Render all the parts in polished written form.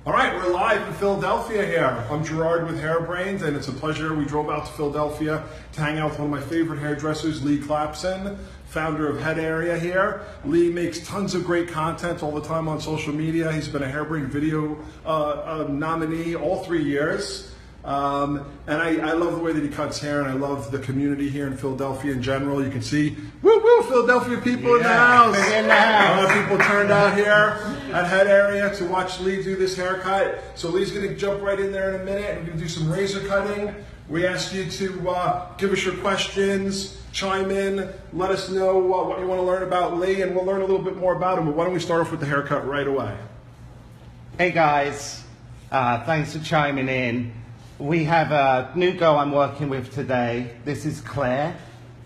All right, we're live in Philadelphia here. I'm Gerard with Hairbrained, and it's a pleasure. We drove out to Philadelphia to hang out with one of my favorite hairdressers, Lee Clapson, founder of Head Area here. Lee makes tons of great content all the time on social media. He's been a Hairbrained video nominee all 3 years. And I love the way that he cuts hair, and I love the community here in Philadelphia in general. You can see, woo woo, Philadelphia people in the house. A lot of people turned out here at Head Area to watch Lee do this haircut. So Lee's going to jump right in there in a minute, and we're going to do some razor cutting. We ask you to give us your questions, chime in, let us know what you want to learn about Lee, and we'll learn a little bit more about him. But why don't we start off with the haircut right away? Hey guys, thanks for chiming in. We have a new girl I'm working with today. This is Claire.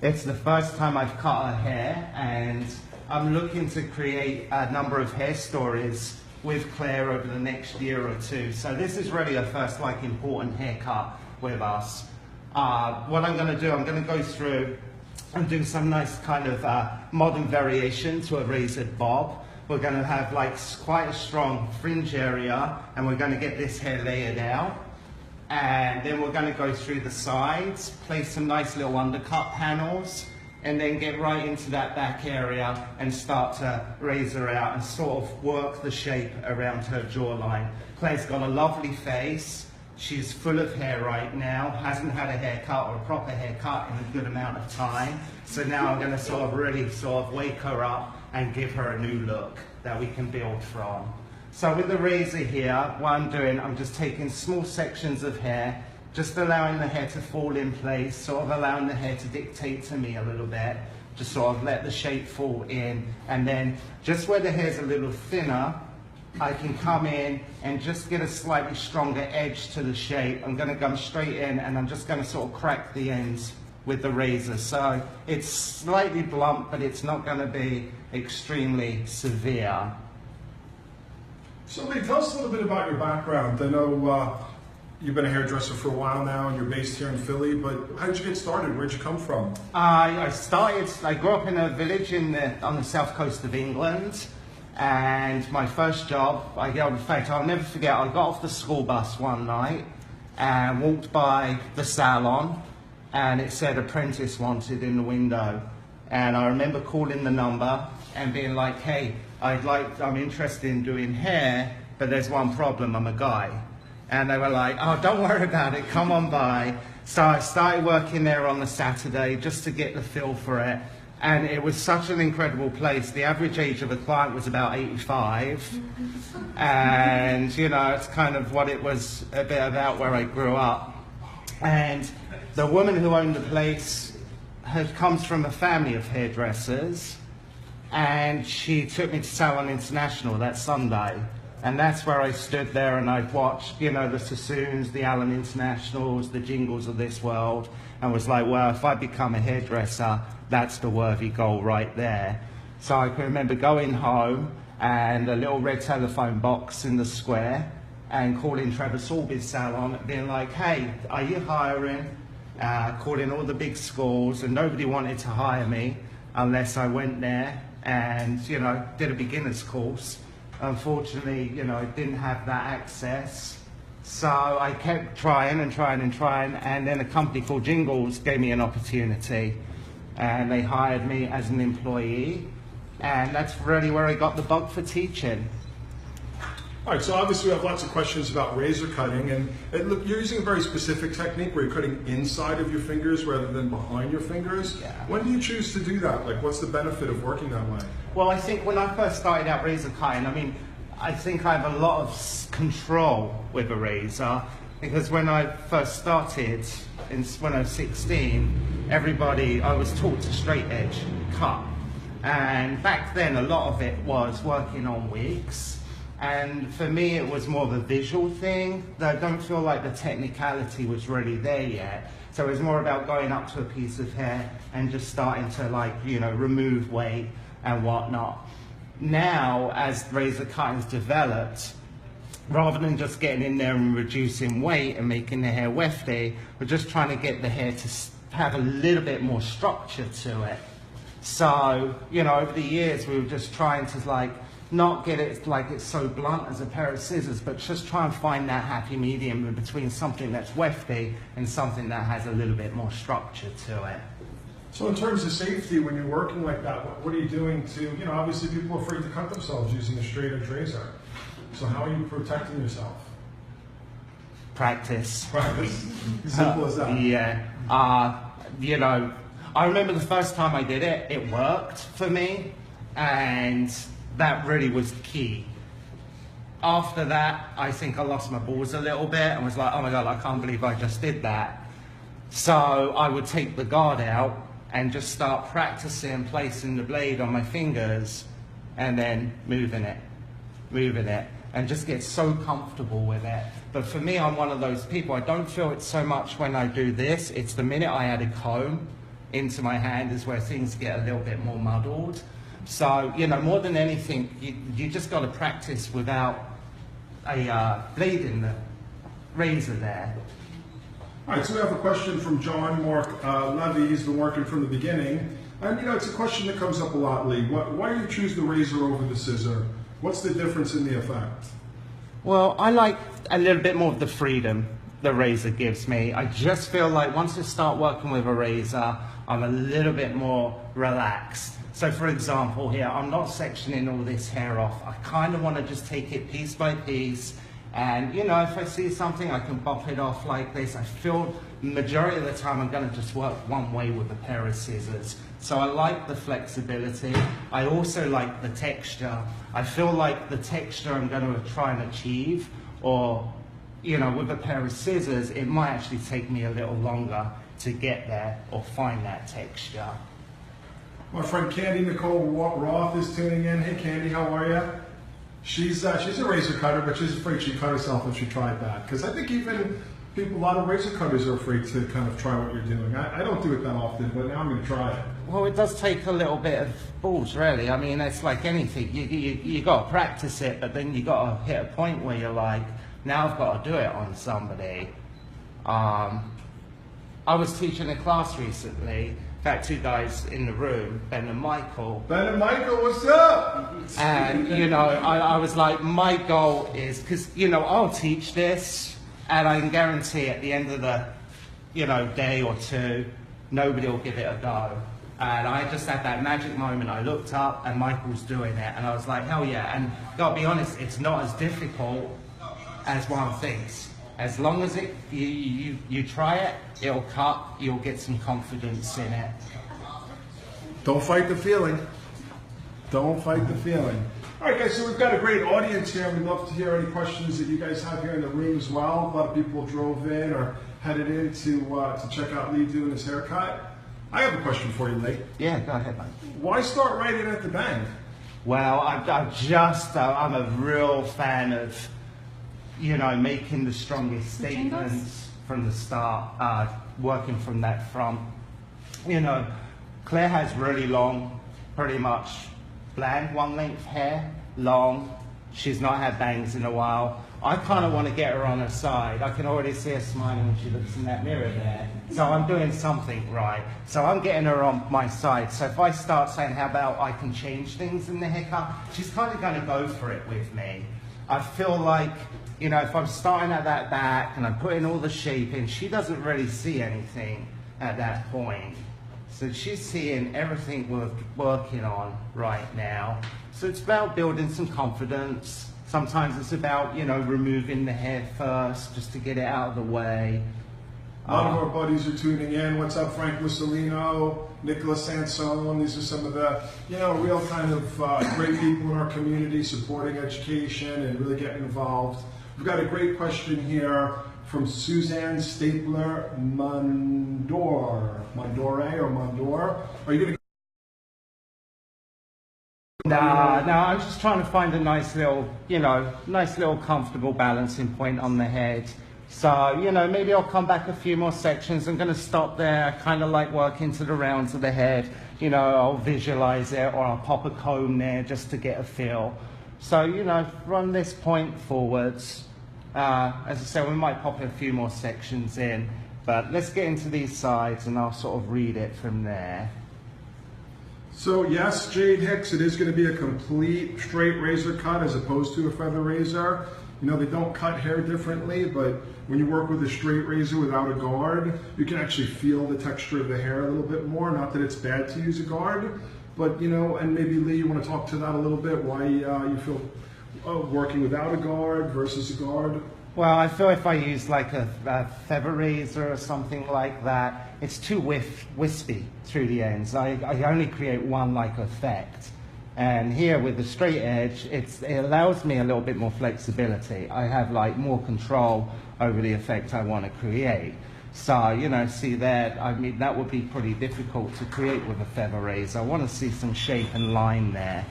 It's the first time I've cut her hair, and I'm looking to create a number of hair stories with Claire over the next year or two. So this is really her first important haircut with us. What I'm going to do, I'm going to go through and do some nice kind of modern variation to a razored bob. We're going to have quite a strong fringe area, and we're going to get this hair layered out. And then we're going to go through the sides, place some nice little undercut panels, and then get right into that back area and start to razor out and sort of work the shape around her jawline. Claire's got a lovely face. She's full of hair right now, hasn't had a haircut or a proper haircut in a good amount of time. So now I'm going to really wake her up and give her a new look that we can build from. So with the razor here, what I'm doing, I'm just taking small sections of hair, just allowing the hair to fall in place, sort of allowing the hair to dictate to me a little bit, just sort of let the shape fall in, and then just where the hair's a little thinner, I can come in and just get a slightly stronger edge to the shape. I'm going to come straight in, and I'm just going to sort of crack the ends with the razor. So it's slightly blunt, but it's not going to be extremely severe. So Lee, tell us a little bit about your background. I know you've been a hairdresser for a while now, and you're based here in Philly, but how did you get started? Where'd you come from? I grew up in a village on the south coast of England, and my first job, in fact, I'll never forget, I got off the school bus one night and walked by the salon, and it said apprentice wanted in the window. And I remember calling the number and being like, hey, I'm interested in doing hair, but there's one problem, I'm a guy. And they were like, oh, don't worry about it, come on by. So I started working there on the Saturday just to get the feel for it. And it was such an incredible place. The average age of a client was about 85. And it's kind of what it was a bit about where I grew up. And the woman who owned the place comes from a family of hairdressers. And she took me to Salon International that Sunday, and that's where I stood there and I'd watched, the Sassoons, the Allen Internationals, the Jingles of this world, and was like, well, if I become a hairdresser, that's the worthy goal right there. So I can remember going home and a little red telephone box in the square and calling Trevor Sorby's salon and being like, hey, are you hiring? Calling all the big schools, and nobody wanted to hire me unless I went there and did a beginner's course. Unfortunately, I didn't have that access, so I kept trying, and then a company called Jingles gave me an opportunity, and they hired me as an employee, and that's really where I got the bug for teaching. All right, so obviously we have lots of questions about razor cutting, and look, you're using a very specific technique where you're cutting inside of your fingers rather than behind your fingers. Yeah. When do you choose to do that? What's the benefit of working that way? Well, I think when I first started out razor cutting, I think I have a lot of control with a razor, because when I first started, when I was 16, I was taught to straight edge cut. And back then, a lot of it was working on wigs. And for me, it was more of a visual thing. I don't feel like the technicality was really there yet. So it was more about going up to a piece of hair and just starting to remove weight and whatnot. Now, as razor cutting's developed, rather than just getting in there and reducing weight and making the hair wefty, we're just trying to get the hair to have a little bit more structure to it. So, over the years, we were just trying to not get it like it's so blunt as a pair of scissors, but just try and find that happy medium in between something that's wefty and something that has a little bit more structure to it. So in terms of safety, when you're working like that, what are you doing to, you know, obviously people are afraid to cut themselves using a straight edge razor. So how are you protecting yourself? Practice. Practice. Simple as that. Yeah. You know, I remember the first time I did it, it worked for me, and that really was key. After that, I think I lost my balls a little bit and was like, oh my God, I can't believe I just did that. So I would take the guard out and just start practicing placing the blade on my fingers and then moving it, and just get so comfortable with it. But for me, I'm one of those people, I don't feel it so much when I do this. It's the minute I add a comb into my hand is where things get a little bit more muddled. So, you know, more than anything, you just got to practice without a blade in the razor there. All right, so we have a question from John Mark Levy. He's been working from the beginning. And, you know, it's a question that comes up a lot, Lee. Why do you choose the razor over the scissor? What's the difference in the effect? Well, I like a little bit more of the freedom the razor gives me. I just feel like once I start working with a razor, I'm a little bit more relaxed. So for example here, I'm not sectioning all this hair off. I kind of want to just take it piece by piece. And you know, if I see something, I can bop it off like this. I feel majority of the time I'm going to just work one way with a pair of scissors. So I like the flexibility. I also like the texture. I feel like the texture I'm going to try and achieve, or you know, with a pair of scissors, it might actually take me a little longer to get there or find that texture. My friend Candy Nicole Roth is tuning in. Hey Candy, how are you? She's a razor cutter, but she's afraid she'd cut herself if she tried that. Because I think even people, a lot of razor cutters are afraid to kind of try what you're doing. I don't do it that often, but now I'm going to try it. Well, it does take a little bit of balls, really. I mean, it's like anything. You got to practice it, but then you got to hit a point where you're like, now I've got to do it on somebody. I was teaching a class recently. In fact, two guys in the room, Ben and Michael. Ben and Michael, what's up? And, you know, I was like, my goal is, because, you know, I'll teach this, and I can guarantee at the end of the, you know, day or two, nobody will give it a go. And I just had that magic moment. I looked up, and Michael's doing it, and I was like, hell yeah. And gotta be honest, it's not as difficult as one thinks. As long as you try it, it'll cut, you'll get some confidence in it. Don't fight the feeling. Don't fight the feeling. All right, guys, so we've got a great audience here. We'd love to hear any questions that you guys have here in the room as well. A lot of people drove in or headed in to check out Lee doing his haircut. I have a question for you, Lee. Yeah, go ahead, mate. Why start right in at the bend? Well, I'm a real fan of, you know, making the strongest statements from the start, working from that front. You know, Claire has really long, pretty much bland, one length hair, long. She's not had bangs in a while. I kind of want to get her on her side. I can already see her smiling when she looks in that mirror there. So I'm doing something right. So I'm getting her on my side. So if I start saying, how about I can change things in the haircut, she's kind of going to go for it with me. I feel like, you know, if I'm starting at that back and I'm putting all the shape in, she doesn't really see anything at that point. So she's seeing everything we're working on right now. So it's about building some confidence. Sometimes it's about, you know, removing the hair first just to get it out of the way. A lot of our buddies are tuning in. What's up, Frank Mussolino, Nicholas Sansone? These are some of the, you know, real kind of great people in our community supporting education and really getting involved. We've got a great question here from Suzanne Stapler Mondor. Are you going to? No, I'm just trying to find a nice little, you know, comfortable balancing point on the head. So, you know, maybe I'll come back a few more sections. I'm going to stop there. I kind of like working to the rounds of the head. You know, I'll visualize it, or I'll pop a comb there just to get a feel. So, you know, run this point forwards. As I said, we might pop a few more sections in, but let's get into these sides and I'll sort of read it from there. So yes, Jade Hicks, it is going to be a complete straight razor cut as opposed to a feather razor. You know, they don't cut hair differently, but when you work with a straight razor without a guard, you can actually feel the texture of the hair a little bit more. Not that it's bad to use a guard, but you know, and maybe Lee, you want to talk to that a little bit, why you feel working without a guard versus a guard? Well, I feel if I use like a feather razor or something like that, it's too wispy through the ends. I only create one like effect. And here with the straight edge, it allows me a little bit more flexibility. I have like more control over the effect I want to create. So, you know, see that, I mean, that would be pretty difficult to create with a feather razor. I want to see some shape and line there.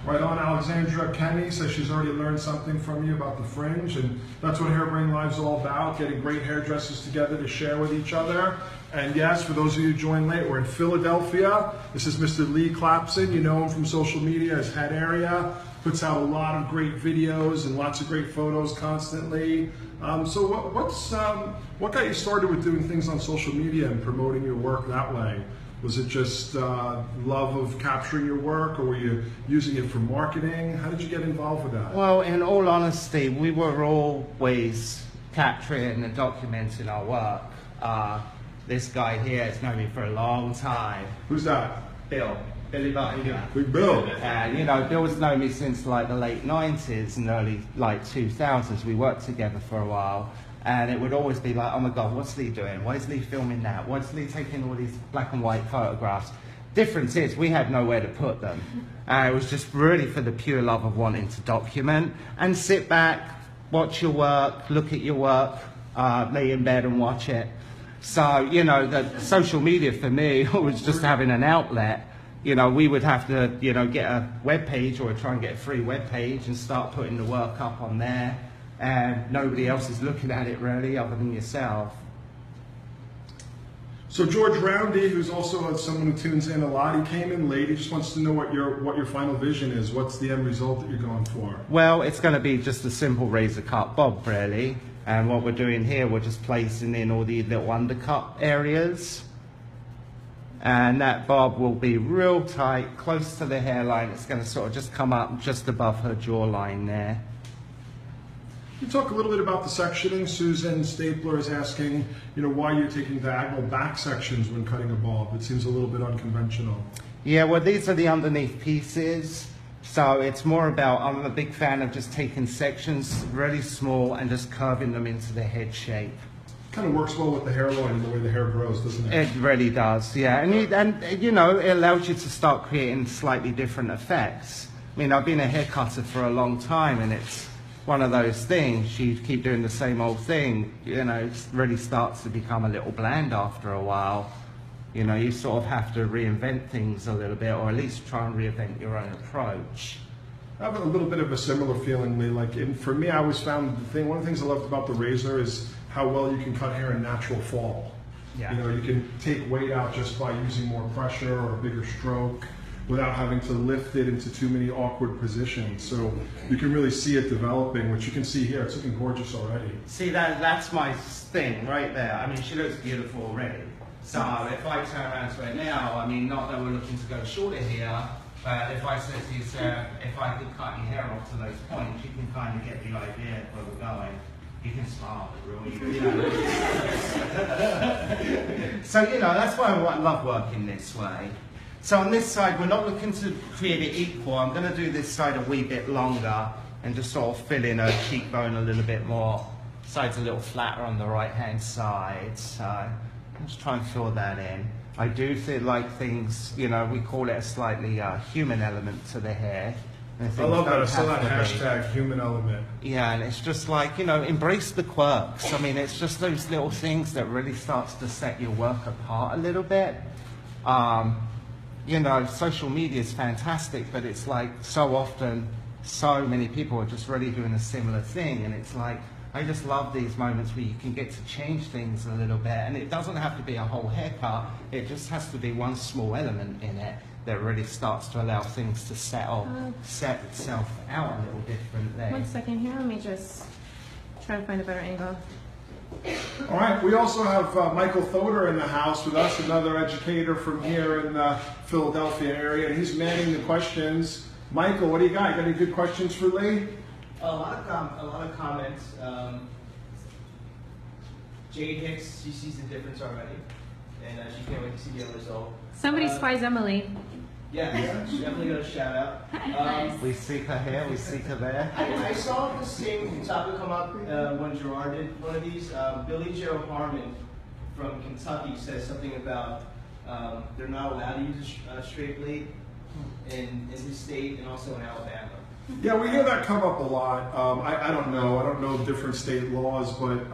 Right on. Alexandra Kenny says she's already learned something from you about the fringe, and that's what Hairbrained Live's all about, getting great hairdressers together to share with each other. And yes, for those of you who joined late, we're in Philadelphia. This is Mr. Lee Clapson. You know him from social media as Head Area. Puts out a lot of great videos and lots of great photos constantly. So what got you started with doing things on social media and promoting your work that way? Was it just love of capturing your work, or were you using it for marketing? How did you get involved with that? Well, in all honesty, we were always capturing and documenting our work. This guy here has known me for a long time. Who's that? Billy Button. Big Bill. And you know, Bill's known me since like the late 90s and early like 2000s. We worked together for a while. And it would always be like, oh my God, what's Lee doing? Why is Lee filming that? Why is Lee taking all these black and white photographs? Difference is, we had nowhere to put them. And it was just really for the pure love of wanting to document and sit back, watch your work, look at your work, lay in bed and watch it. So, you know, the social media for me was just having an outlet. You know, we would have to, you know, get a web page or try and get a free web page and start putting the work up on there. And nobody else is looking at it really other than yourself. So George Roundy, who's also someone who tunes in a lot, he came in late. He just wants to know what your final vision is. What's the end result that you're going for? Well, it's going to be just a simple razor cut bob really. And what we're doing here, we're just placing in all the little undercut areas. And that bob will be real tight, close to the hairline. It's going to sort of just come up just above her jawline there. You talk a little bit about the sectioning. Susan Stapler is asking, you know, why you're taking diagonal back sections when cutting a bob. It seems a little bit unconventional. Yeah, well, these are the underneath pieces. So it's more about, I'm a big fan of just taking sections really small and just curving them into the head shape. Kind of works well with the hairline and the way the hair grows, doesn't it? It really does, yeah. And you know, it allows you to start creating slightly different effects. I mean, I've been a hair cutter for a long time, and it's one of those things, you keep doing the same old thing, you know, it really starts to become a little bland after a while. You know, you sort of have to reinvent things a little bit, or at least try and reinvent your own approach. I have a little bit of a similar feeling, Lee. Like, for me, I always found one of the things I loved about the razor is how well you can cut hair in natural fall. Yeah. You know, you can take weight out just by using more pressure or a bigger stroke, without having to lift it into too many awkward positions. So you can really see it developing, which you can see here. It's looking gorgeous already. See, that's my thing right there. I mean, she looks beautiful already. So if I turn around to her now, I mean, not that we're looking to go shorter here, but if I said to you, Sarah, if I could cut your hair off to those points, you can kind of get the idea of where we're going. You can smile, but really, you know. So, you know, that's why I love working this way. So on this side, we're not looking to create it equal. I'm going to do this side a wee bit longer and just sort of fill in her cheekbone a little bit more. Side's a little flatter on the right-hand side, so just try and fill that in. I do feel like things, you know, we call it a slightly human element to the hair. I love that. I saw that hashtag human element. Yeah, and it's just like, you know, embrace the quirks. I mean, it's just those little things that really starts to set your work apart a little bit. You know, social media is fantastic, but it's like so often, so many people are just really doing a similar thing, and it's like, I just love these moments where you can get to change things a little bit, and it doesn't have to be a whole haircut, it just has to be one small element in it that really starts to allow things to set itself out a little differently. 1 second here, let me just try to find a better angle. All right, we also have Michael Thoder in the house with us, another educator from here in the Philadelphia area, and he's manning the questions. Michael, what do you got? You got any good questions for Lee? A lot of comments. Jade Hicks, she sees the difference already, and she can't wait to see the end result. Somebody spies Emily. Yeah, definitely got a shout out. We seek her here, we seek her there. I saw the same topic come up when Gerard did one of these. Billy Joe Harmon from Kentucky says something about they're not allowed to use a straight blade in his state and also in Alabama. Yeah, we hear that come up a lot. I don't know different state laws, but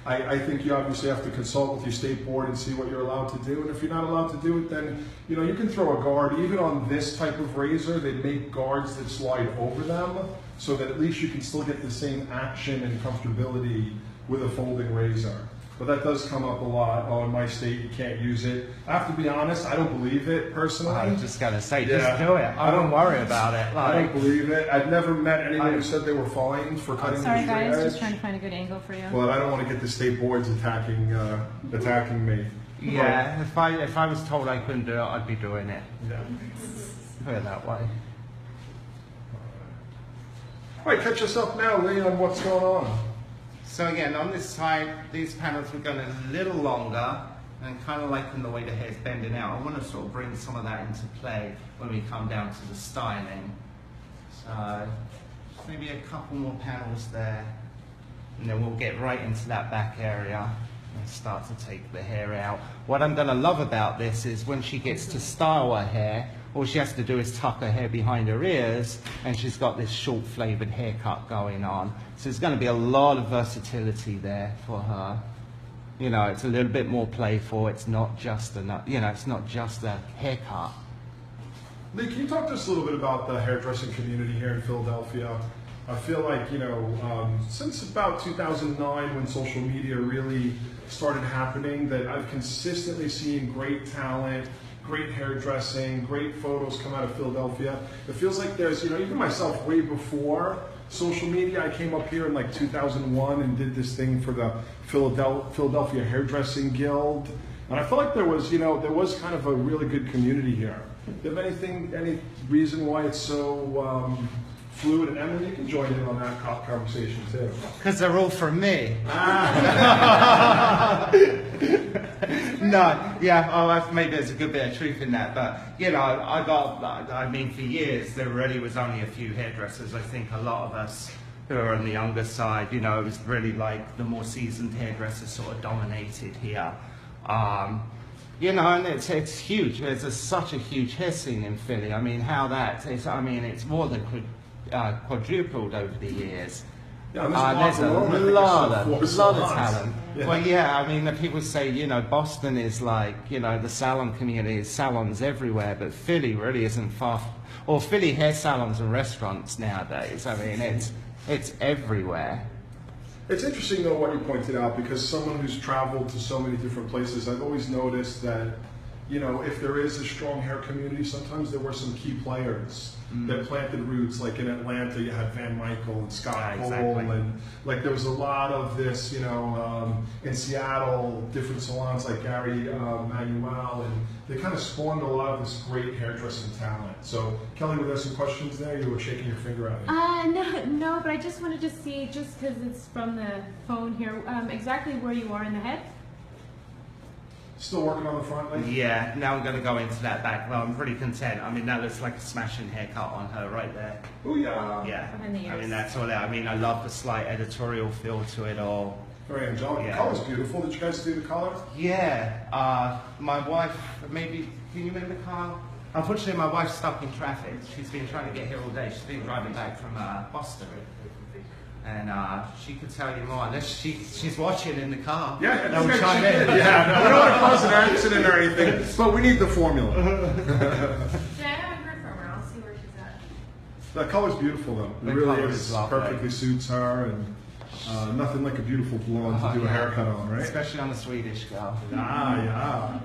I think you obviously have to consult with your state board and see what you're allowed to do. And if you're not allowed to do it, then you can throw a guard. Even on this type of razor, they make guards that slide over them, so that at least you can still get the same action and comfortability with a folding razor. But that does come up a lot. Oh, in my state, you can't use it. I have to be honest, I don't believe it personally. I was just gonna say, just do it. I don't worry about it. I don't believe it. I've never met anyone who said they were fined for cutting the Sorry straight guys, edge. just trying to find a good angle for you. Well, I don't want to get the state boards attacking me. Yeah, if I was told I couldn't do it, I'd be doing it. Yeah. Put it that way. All right, catch us up now, Lee, on what's going on. So again, on this side, these panels were going a little longer, and kind of liking the way the hair's bending out. I want to sort of bring some of that into play when we come down to the styling. So maybe a couple more panels there, and then we'll get right into that back area and start to take the hair out. What I'm going to love about this is when she gets to style her hair, all she has to do is tuck her hair behind her ears, and she's got this short flavored haircut going on. So there's going to be a lot of versatility there for her. It's a little bit more playful. It's not just it's not just a haircut. Lee, can you talk to us a little bit about the hairdressing community here in Philadelphia? I feel like, since about 2009, when social media really started happening, that I've consistently seen great talent, great hairdressing, great photos come out of Philadelphia. It feels like there's, even myself, way before social media, I came up here in like 2001 and did this thing for the Philadelphia Hairdressing Guild. And I felt like there was kind of a really good community here. Do you have any reason why it's so fluid? And Emily, you can join in on that conversation too. Because they're all from me. No, yeah, maybe there's a good bit of truth in that, but for years there really was only a few hairdressers. I think a lot of us who are on the younger side, it was really like the more seasoned hairdressers sort of dominated here. And it's huge. There's such a huge hair scene in Philly. It's more than quadrupled over the years. Yeah, there's a lot of talent. Yeah. Well, the people say, Boston is like, the salon community is salons everywhere, but Philly really isn't far, or Philly hair salons and restaurants nowadays. It's everywhere. It's interesting though what you pointed out, because someone who's traveled to so many different places, I've always noticed that, if there is a strong hair community, sometimes there were some key players that planted roots. Like in Atlanta, you had Van Michael and Scott Cole, exactly. and like there was a lot of this, in Seattle, different salons like Gary Manuel, and they kind of spawned a lot of this great hairdressing talent. So Kelly, were there some questions there? You were shaking your finger at me. No, but I just wanted to see, just because it's from the phone here, exactly where you are in the head. Still working on the front leg? Yeah, now I'm going to go into that back. Well, I'm pretty content. That looks like a smashing haircut on her right there. Oh yeah. Yeah. Behind the ears. That's all that. I love the slight editorial feel to it all. Very angelic. Yeah. The color's beautiful. Did you guys do the color? Yeah. My wife, maybe, can you remember Carl? Unfortunately, my wife's stuck in traffic. She's been trying to get here all day. She's been driving back from Boston. And she could tell you more. Unless she's watching in the car. Yeah, no, we'll chime in. Yeah, no, we don't want to cause an accident or anything, but we need the formula. Yeah, I haven't heard from her. I'll see where she's at. That color's beautiful though. It The really color is. is lovely. Perfectly suits her, and nothing like a beautiful blonde to do a haircut on, right? Especially on a Swedish girl. Yeah.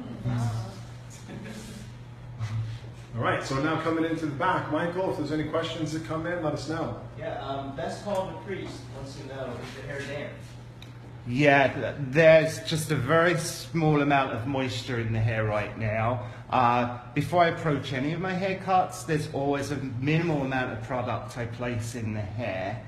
All right, so now coming into the back, Michael, if there's any questions that come in, let us know. Yeah, best call of the priest wants to know, is the hair damp? Yeah, there's just a very small amount of moisture in the hair right now. Before I approach any of my haircuts, there's always a minimal amount of product I place in the hair.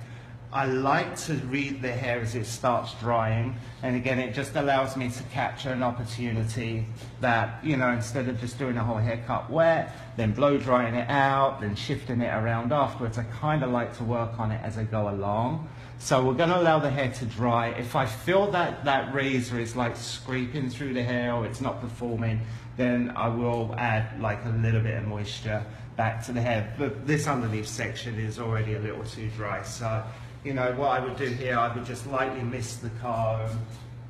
I like to read the hair as it starts drying, and again, it just allows me to capture an opportunity that, you know, instead of just doing a whole haircut wet, then blow drying it out, then shifting it around afterwards, I kind of like to work on it as I go along. So we're going to allow the hair to dry. If I feel that that razor is like scraping through the hair or it's not performing, then I will add like a little bit of moisture back to the hair. But this underneath section is already a little too dry. So, you know, what I would do here, I would just lightly mist the comb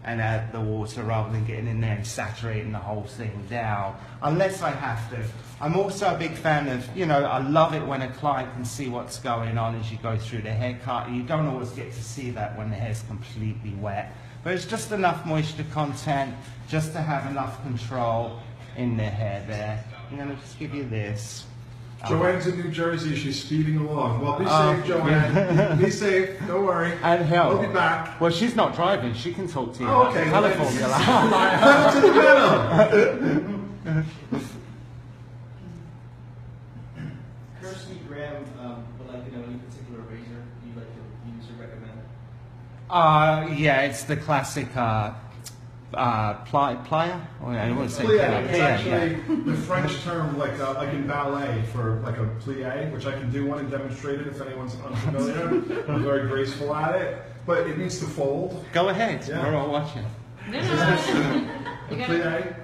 and add the water rather than getting in there and saturating the whole thing down, unless I have to. I'm also a big fan of, you know, I love it when a client can see what's going on as you go through the haircut. You don't always get to see that when the hair's completely wet, but it's just enough moisture content just to have enough control in the hair there. I'm going to just give you this. Joanne's in New Jersey. She's speeding along. Well, be safe, Joanne. Yeah. Be safe. Don't worry. And hell, We'll be back. Well, she's not driving. She can talk to you. Oh, about okay. the colour formula. Pedal to the metal. Kirsty Graham would like to know any particular razor you'd like to use or recommend. Yeah, it's the classic plier. Or I wouldn't say Plie. plier. It's actually the French term, like in ballet, for like a plie, which I can do one and demonstrate it if anyone's unfamiliar. I'm very graceful at it, but it needs to fold. Go ahead. Yeah. We're all watching. No, The plie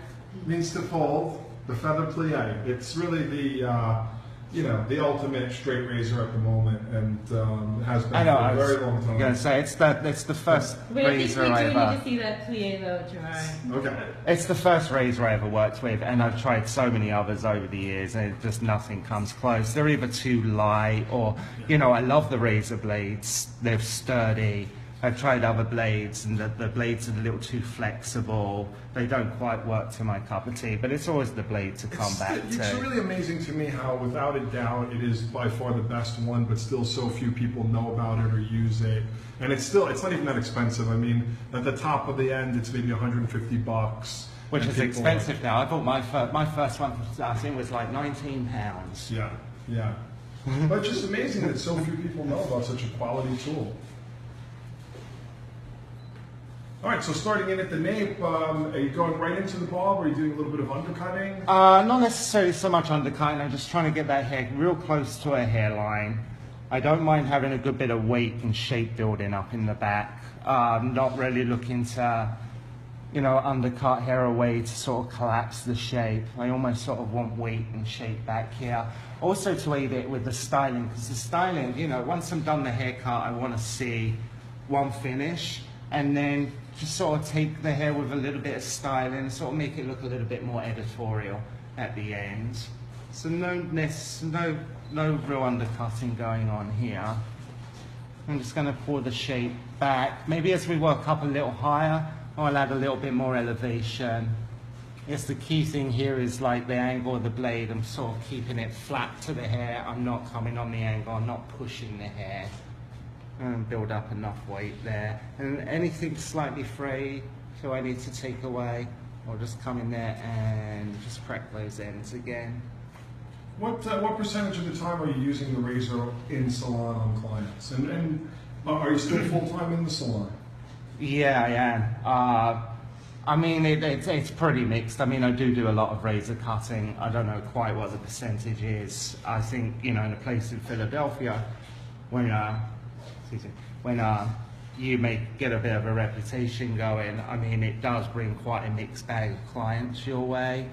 needs to fold. The feather plie. It's really the you know, the ultimate straight razor at the moment, and it has been I know. for I a was very long time. going to say it's the first Wait, I think razor we I do need ever. to see that plie though, Gerard. Okay. It's the first razor I ever worked with, and I've tried so many others over the years, and just nothing comes close. They're either too light, or, you know, I love the razor blades. They're sturdy. I've tried other blades, and the blades are a little too flexible. They don't quite work to my cup of tea, but it's always the blade to come back It's to. really amazing to me how, without a doubt, it is by far the best one, but still so few people know about it or use it. And it's not even that expensive. I mean, at the top of the end, it's maybe $150. Which and is people- expensive now. I bought my first one, I think, was like £19. Yeah, yeah. But it's just amazing that so few people know about such a quality tool. All right, so starting in at the nape, are you going right into the bob, or are you doing a little bit of undercutting? Not necessarily so much undercutting. I'm just trying to get that hair real close to a hairline. I don't mind having a good bit of weight and shape building up in the back. Not really looking to, you know, undercut hair away to sort of collapse the shape. I almost sort of want weight and shape back here. Also to aid it with the styling, because the styling, you know, once I'm done the haircut, I want to see one finish, and then just sort of take the hair with a little bit of styling and sort of make it look a little bit more editorial at the end. So no real undercutting going on here. I'm just going to pull the shape back. Maybe as we work up a little higher, I'll add a little bit more elevation. Yes, the key thing here is like the angle of the blade. I'm sort of keeping it flat to the hair. I'm not coming on the angle. I'm not pushing the hair. And build up enough weight there. And anything slightly frayed, so I need to take away, I'll just come in there and just crack those ends again. What percentage of the time are you using the razor in salon on clients? And are you still full-time in the salon? Yeah, I am. I mean, it's pretty mixed. I mean, I do a lot of razor cutting. I don't know quite what the percentage is. I think, you know, in a place in Philadelphia, when you may get a bit of a reputation going, I mean, it does bring quite a mixed bag of clients your way.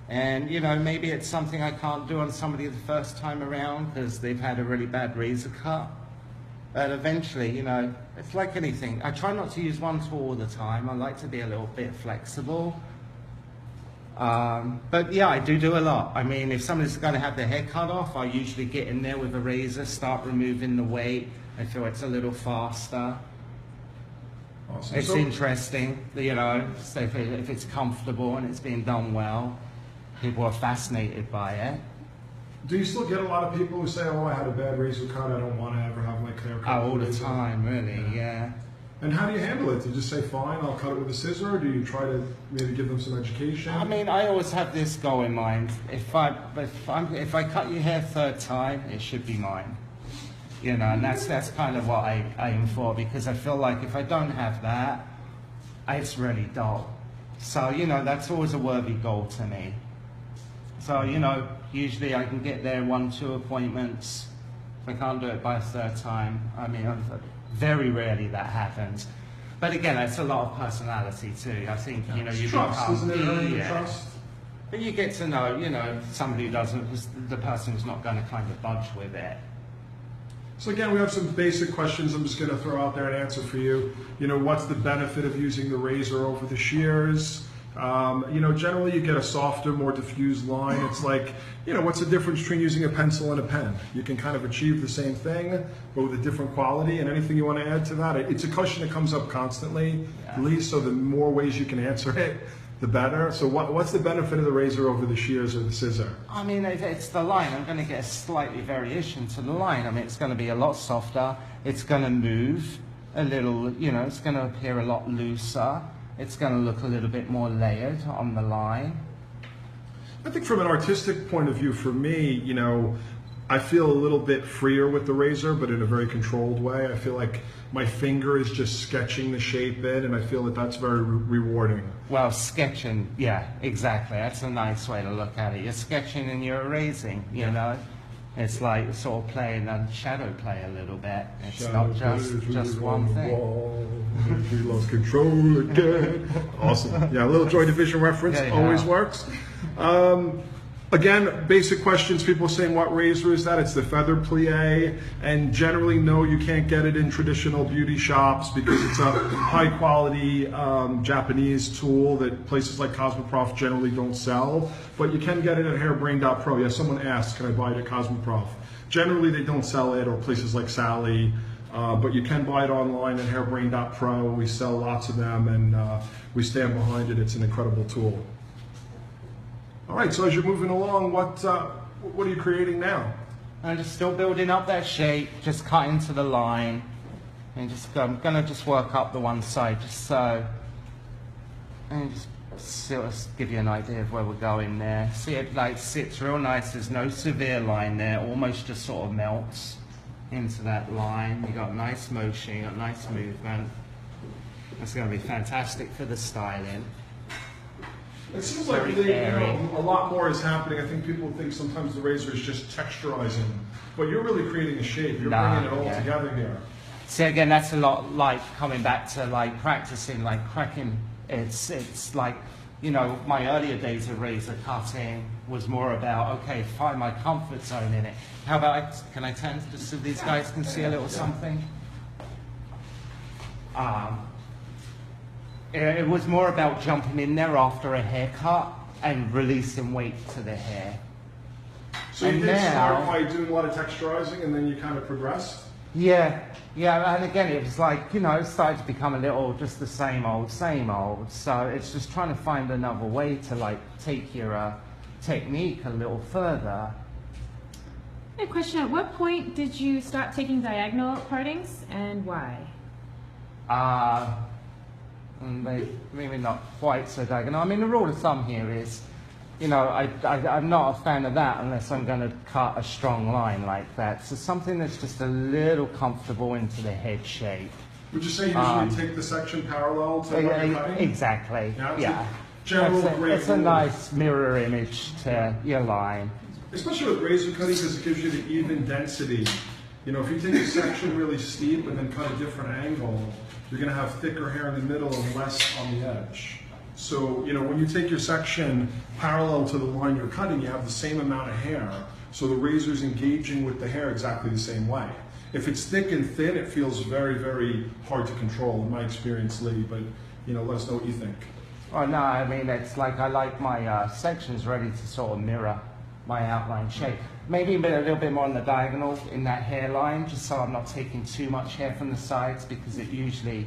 And, you know, maybe it's something I can't do on somebody the first time around because they've had a really bad razor cut. But eventually, you know, it's like anything. I try not to use one tool all the time. I like to be a little bit flexible. But yeah, I do a lot. I mean, if somebody's going to have their hair cut off, I usually get in there with a razor, start removing the weight. I feel it's a little faster. Awesome. It's So- interesting, you know, so if it's comfortable and it's being done well, people are fascinated by it. Do you still get a lot of people who say, "Oh, I had a bad razor cut. I don't want to ever have my hair cut"? Oh, all the time, really, yeah. And how do you handle it? Do you just say, fine, I'll cut it with a scissor, or do you try to maybe give them some education? I mean, I always have this goal in mind. If I cut your hair third time, it should be mine. You know, and that's kind of what I aim for, because I feel like if I don't have that, it's really dull. So, you know, that's always a worthy goal to me. So, you know, usually I can get there 1-2 appointments. If I can't do it by a third time, I mean, very rarely that happens. But again, it's a lot of personality too. I think, you know, you trust, become, isn't it? Earning yeah. trust. But you get to know, you know, somebody who doesn't, the person who's not going to kind of budge with it. So again, we have some basic questions I'm just going to throw out there and answer for you. You know, what's the benefit of using the razor over the shears? You know, generally you get a softer, more diffused line. It's like, you know, what's the difference between using a pencil and a pen? You can kind of achieve the same thing, but with a different quality. And anything you want to add to that? It's a question that comes up constantly, Lee, so the more ways you can answer it, the better. So what's the benefit of the razor over the shears or the scissor? I mean, it's the line. I'm going to get a slightly variation to the line. I mean, it's going to be a lot softer. It's going to move a little, you know, it's going to appear a lot looser. It's going to look a little bit more layered on the line. I think from an artistic point of view, for me, you know, I feel a little bit freer with the razor, but in a very controlled way. I feel like my finger is just sketching the shape in, and I feel that that's very rewarding. Well, sketching, yeah, exactly. That's a nice way to look at it. You're sketching and you're erasing, you know. It's like sort of playing a shadow play a little bit. It's not just one thing. He lost control again. Awesome. Yeah, a little Joy Division reference always works. Again, basic questions. People saying, what razor is that? It's the feather plie. And generally, no, you can't get it in traditional beauty shops because it's a high quality Japanese tool that places like Cosmoprof generally don't sell. But you can get it at Hairbrained.pro. Yeah, someone asked, can I buy it at Cosmoprof? Generally, they don't sell it, or places like Sally. But you can buy it online at Hairbrained.pro. We sell lots of them, and we stand behind it. It's an incredible tool. All right, so as you're moving along, what are you creating now? I'm just still building up that shape, just cutting to the line, and I'm gonna just work up the one side, just so, and just sort of give you an idea of where we're going there. See, it like sits real nice. There's no severe line there. Almost just sort of melts into that line. You got nice motion, you got nice movement. That's gonna be fantastic for the styling. It seems like really, you know, a lot more is happening. I think people think sometimes the razor is just texturizing, but you're really creating a shape. You're bringing it all together here. See, again, that's a lot like coming back to like practicing, like cracking. It's like, you know, my earlier days of razor cutting was more about, okay, find my comfort zone in it. How about, can I turn just so these guys can see a little something? It was more about jumping in there after a haircut and releasing weight to the hair. So you did start by doing a lot of texturizing, and then you kind of progressed? Yeah, and again, it was like, you know, it started to become a little just the same old. So it's just trying to find another way to like take your technique a little further. A question, at what point did you start taking diagonal partings, and why? Maybe not quite so diagonal. I mean, the rule of thumb here is, you know, I'm not a fan of that unless I'm going to cut a strong line like that. So something that's just a little comfortable into the head shape. Would you say you usually take the section parallel to what you're cutting? Exactly, yeah. It's a nice mirror image to your line. Especially with razor cutting, because it gives you the even density. You know, if you take a section really steep and then cut a different angle, you're going to have thicker hair in the middle and less on the edge. So, you know, when you take your section parallel to the line you're cutting, you have the same amount of hair. So the razor's engaging with the hair exactly the same way. If it's thick and thin, it feels very, very hard to control, in my experience, Lee. But, you know, let us know what you think. Oh, no, I mean, it's like I like my sections ready to sort of mirror my outline shape. Maybe a little bit more on the diagonal in that hairline, just so I'm not taking too much hair from the sides, because it usually,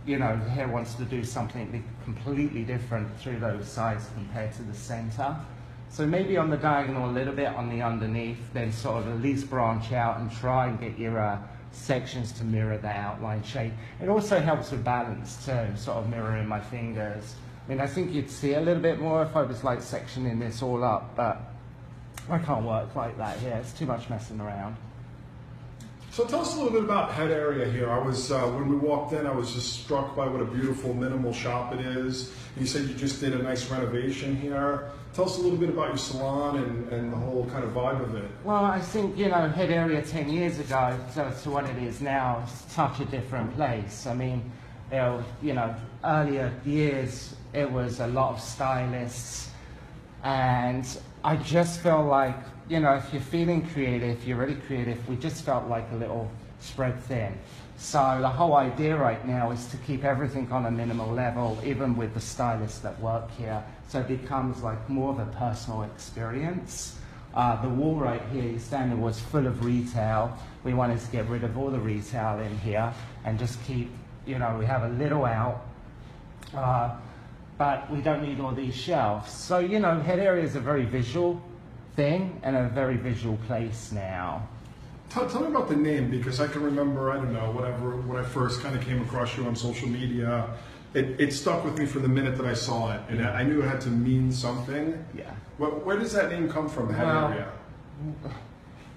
you know, the hair wants to do something completely different through those sides compared to the center. So maybe on the diagonal a little bit on the underneath, then sort of at least branch out and try and get your sections to mirror the outline shape. It also helps with balance too, sort of mirroring my fingers. I mean, I think you'd see a little bit more if I was like sectioning this all up, but I can't work like that here. It's too much messing around. So tell us a little bit about head area here. I was, when we walked in, I was just struck by what a beautiful minimal shop it is. You said you just did a nice renovation here. Tell us a little bit about your salon and the whole kind of vibe of it. Well, I think, you know, head area 10 years ago to what it is now is such a different place. I mean, you know, earlier years, it was a lot of stylists, and I just feel like, you know, if you're feeling creative, you're really creative, we just felt like a little spread thin. So the whole idea right now is to keep everything on a minimal level, even with the stylists that work here, so it becomes like more of a personal experience. The wall right here you're standing was full of retail. We wanted to get rid of all the retail in here and just keep, you know, we have a little out, but we don't need all these shelves. So, you know, head area is a very visual thing and a very visual place now. Tell me about the name, because I can remember, I don't know, whatever, when I first kind of came across you on social media, it stuck with me from the minute that I saw it, and I knew it had to mean something. Yeah. Where does that name come from, the head area?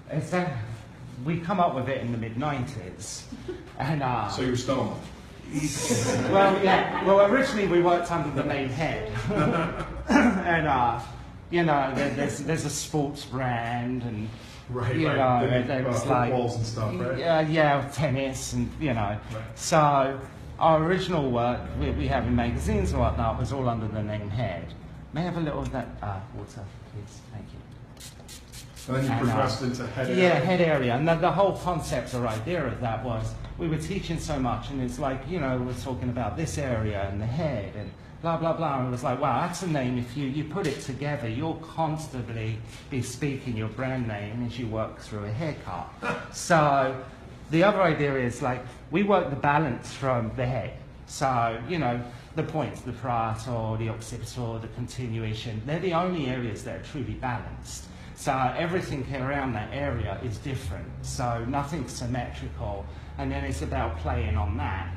It's we come up with it in the mid-90s. And, So you were stoned. well, yeah. Well, originally we worked under the name Head. And, you know, there's a sports brand, and Right, you right. know, They make, it was like footballs and stuff, right? yeah, tennis, and you know. Right. So our original work we have in magazines and whatnot was all under the name Head. May I have a little of that water, please? Thank you. And then you And, progressed into head area. Yeah, head area. And the whole concept or idea of that was we were teaching so much, and it's like, you know, we're talking about this area and the head and blah, blah, blah. And it was like, wow, that's a name. If you put it together, you'll constantly be speaking your brand name as you work through a haircut. So the other idea is like, we work the balance from the head. So, you know, the points, the parietal, the occipital, the continuation, they're the only areas that are truly balanced. So everything around that area is different. So nothing's symmetrical. And then it's about playing on that.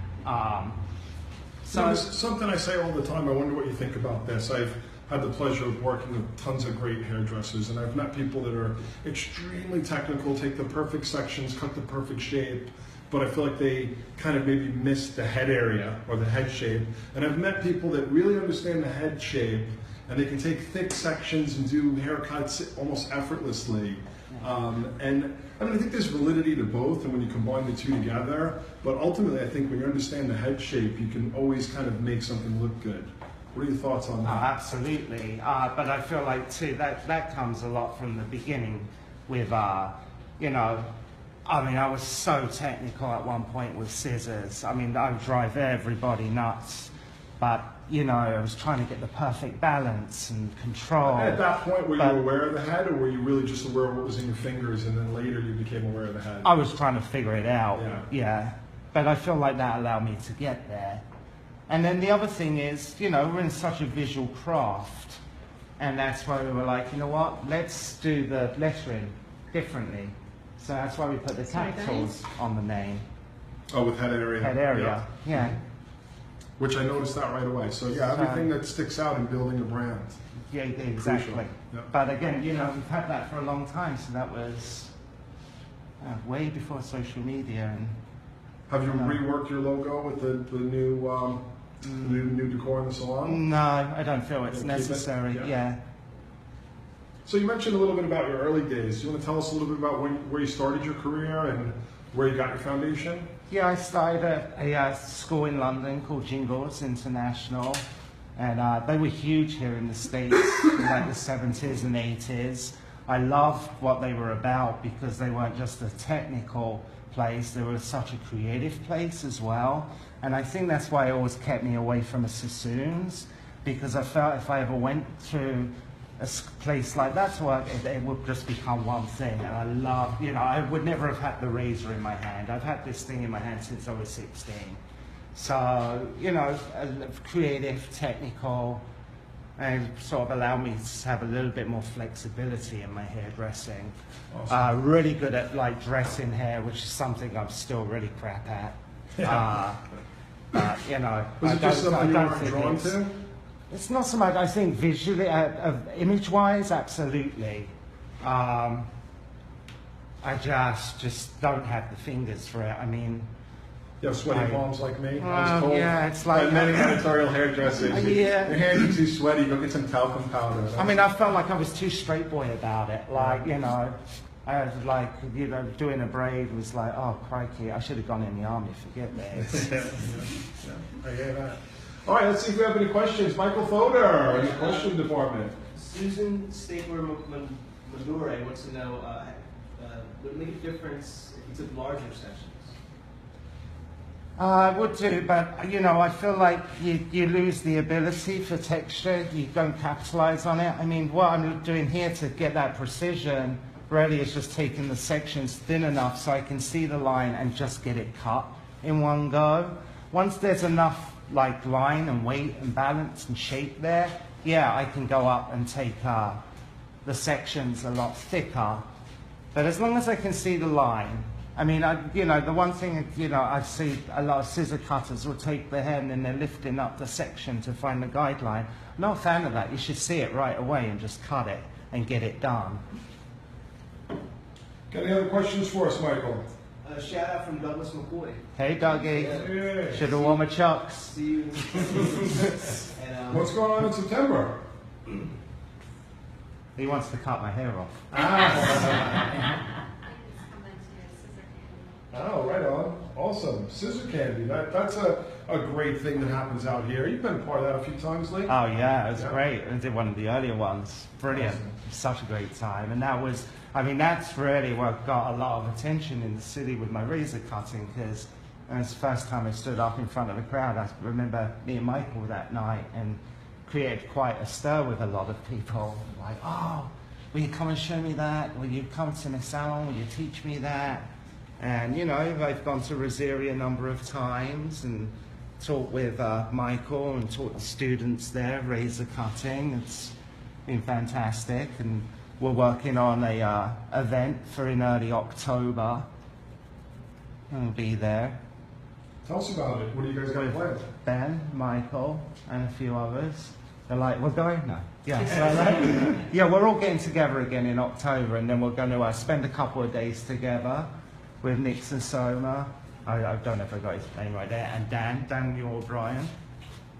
So it's something I say all the time. I wonder what you think about this. I've had the pleasure of working with tons of great hairdressers, and I've met people that are extremely technical, take the perfect sections, cut the perfect shape, but I feel like they kind of maybe miss the head area or the head shape. And I've met people that really understand the head shape, and they can take thick sections and do haircuts almost effortlessly. And I mean, I think there's validity to both, and when you combine the two together, but ultimately I think when you understand the head shape, you can always kind of make something look good. What are your thoughts on that? Absolutely, but I feel like too, that comes a lot from the beginning with, you know, I mean, I was so technical at one point with scissors. I mean, I would drive everybody nuts, but you know, I was trying to get the perfect balance and control. At that point, were you aware of the head, or were you really just aware of what was in your fingers, and then later you became aware of the head? I was trying to figure it out, yeah. But I feel like that allowed me to get there. And then the other thing is, you know, we're in such a visual craft, and that's why we were like, you know what, let's do the lettering differently. So that's why we put the capitals on the name. Oh, with head area. Head area, yeah. Which I noticed that right away. So yeah, everything that sticks out in building a brand. Yeah, exactly. Yeah. But again, you know, we've had that for a long time, so that was way before social media. And have you reworked your logo with the new decor in the salon? no, I don't feel it's necessary. Yeah. So you mentioned a little bit about your early days. Do you want to tell us a little bit about where you started your career and where you got your foundation? Yeah, I started at a school in London called Jingles International, and they were huge here in the States in like the 70s and 80s. I loved what they were about because they weren't just a technical place, they were such a creative place as well. And I think that's why it always kept me away from a Sassoon's, because I felt if I ever went to a place like that to work, it would just become one thing. And I love, you know, I would never have had the razor in my hand. I've had this thing in my hand since I was 16. So, you know, creative, technical, and sort of allowed me to have a little bit more flexibility in my hairdressing. Awesome. Really good at like dressing hair, which is something I'm still really crap at. But you know, Was it just something you weren't think drawn to? it's not so much. I think visually, image-wise, absolutely. I just don't have the fingers for it. I mean, You have sweaty palms like me. I was told yeah, it's like by many editorial hairdressers. Yeah. Your hands are too sweaty. Go get some talcum powder. I mean, I felt like I was too straight boy about it. Like, you know, I was like, you know, doing a braid was like, oh, crikey, I should have gone in the army, forget this. I hear that. All right, let's see if we have any questions. Michael Foder, in the question department. Susan Stapler Madure wants to know, would it make a difference if you took larger sections? I would do, but you know, I feel like you lose the ability for texture. You don't capitalize on it. I mean, what I'm doing here to get that precision really is just taking the sections thin enough so I can see the line and just get it cut in one go. Once there's enough like line and weight and balance and shape there, yeah, I can go up and take the sections a lot thicker. But as long as I can see the line, I mean, you know, the one thing, you know, I see a lot of scissor cutters will take the hair and then they're lifting up the section to find the guideline. I'm not a fan of that. You should see it right away and just cut it and get it done. Got any other questions for us, Michael? Shout out from Douglas McCoy. Hey, Dougie. Yeah. Should have worn my chucks. See you. And, What's going on in September? He wants to cut my hair off. Oh, right on. Awesome. Scissor candy. That's a great thing that happens out here. You've been a part of that a few times, Lee? Oh yeah, it was Yeah. great. I did one of the earlier ones. Brilliant. Awesome. Such a great time. And that was, I mean, that's really what got a lot of attention in the city with my razor cutting, because it was the first time I stood up in front of a crowd. I remember me and Michael that night and created quite a stir with a lot of people. Like, oh, will you come and show me that? Will you come to my salon? Will you teach me that? And, you know, I've gone to Rosiri a number of times and taught with Michael and taught the students there razor cutting. It's been fantastic. And we're working on a event for in early October. I'll be there. Tell us about it. What do you guys got planned? Ben, Michael, and a few others. They're like, we're going now. Yeah, so yeah, we're all getting together again in October, and then we're going to spend a couple of days together with Nixon Soma. I don't know if I got his name right there, and Daniel O'Brien.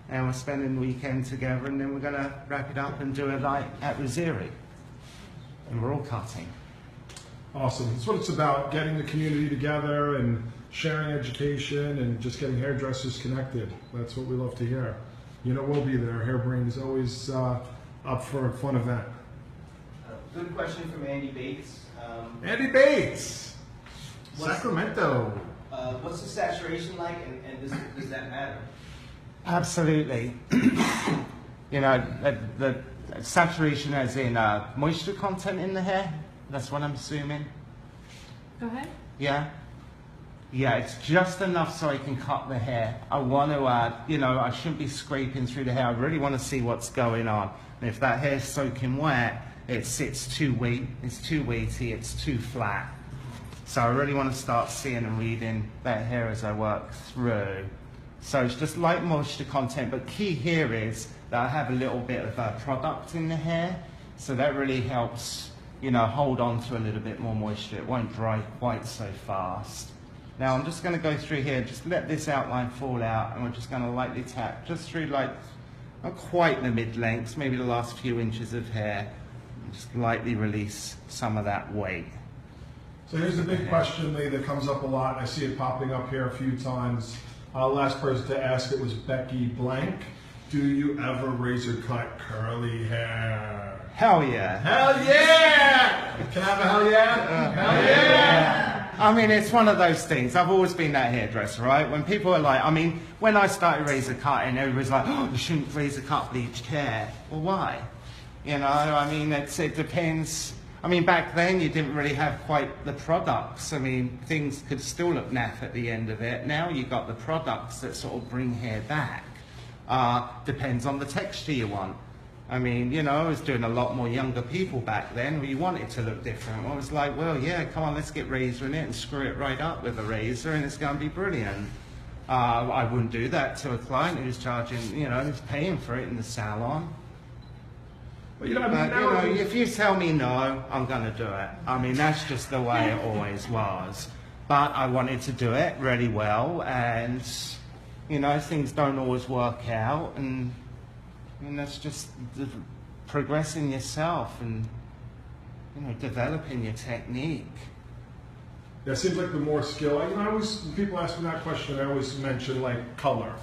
And we're spending the weekend together, and then we're going to wrap it up and do it like at Rosiri. And we're all cutting. Awesome. That's what it's about, getting the community together and sharing education and just getting hairdressers connected. That's what we love to hear. You know, we'll be there. Hairbrained is always up for a fun event. good question from Andy Bates. Andy Bates! What's- Sacramento. What's the saturation like, and does that matter? Absolutely. You know, the saturation as in moisture content in the hair. That's what I'm assuming. Go ahead. Yeah. Yeah, it's just enough so I can cut the hair. I want to, you know, I shouldn't be scraping through the hair. I really want to see what's going on. And if that hair's soaking wet, it's too weighty, it's too flat. So I really want to start seeing and reading that hair as I work through. So it's just light moisture content, but key here is that I have a little bit of product in the hair. So that really helps, you know, hold on to a little bit more moisture. It won't dry quite so fast. Now I'm just going to go through here, just let this outline fall out, and we're just going to lightly tap just through, like, not quite the mid-lengths, maybe the last few inches of hair, and just lightly release some of that weight. So here's the big question, Lee, that comes up a lot. I see it popping up here a few times. Last person to ask it was Becky Blank. Do you ever razor cut curly hair? Hell yeah! Hell yeah! Can I have a hell yeah? Hell yeah! I mean, it's one of those things. I've always been that hairdresser, right? When people are like, I mean, when I started razor cutting, everybody's like, oh, you shouldn't razor cut bleached hair. Well, why? You know, I mean, it depends. I mean, back then you didn't really have quite the products. I mean, things could still look naff at the end of it. Now you've got the products that sort of bring hair back. Depends on the texture you want. I mean, you know, I was doing a lot more younger people back then. We wanted to look different. I was like, well, yeah, come on, let's get razor in it and screw it right up with a razor, and it's going to be brilliant. I wouldn't do that to a client who's charging, you know, who's paying for it in the salon. Well, you know, I mean, But, you know, if you tell me no, I'm going to do it. I mean, that's just the way it always was. But I wanted to do it really well, and, you know, things don't always work out, and that's just progressing yourself and, you know, developing your technique. Yeah, it seems like the more skill, you know, when people ask me that question, I always mention like color.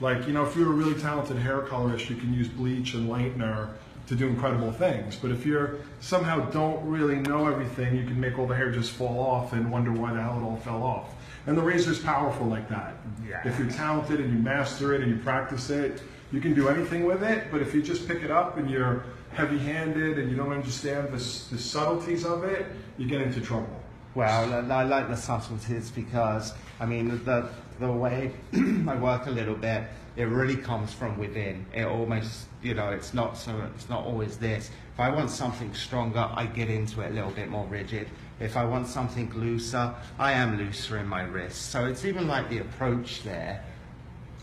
Like, you know, if you're a really talented hair colorist, you can use bleach and lightener to do incredible things. But if you're somehow don't really know everything, you can make all the hair just fall off and wonder why the hell it all fell off. And the razor's powerful like that. Yeah. If you're talented and you master it and you practice it, you can do anything with it. But if you just pick it up and you're heavy-handed and you don't understand the subtleties of it, you get into trouble. Well, I like the subtleties because, I mean, the way I work a little bit, it really comes from within. It almost, you know, it's not always this. If I want something stronger, I get into it a little bit more rigid. If I want something looser, I am looser in my wrist. So it's even like the approach there.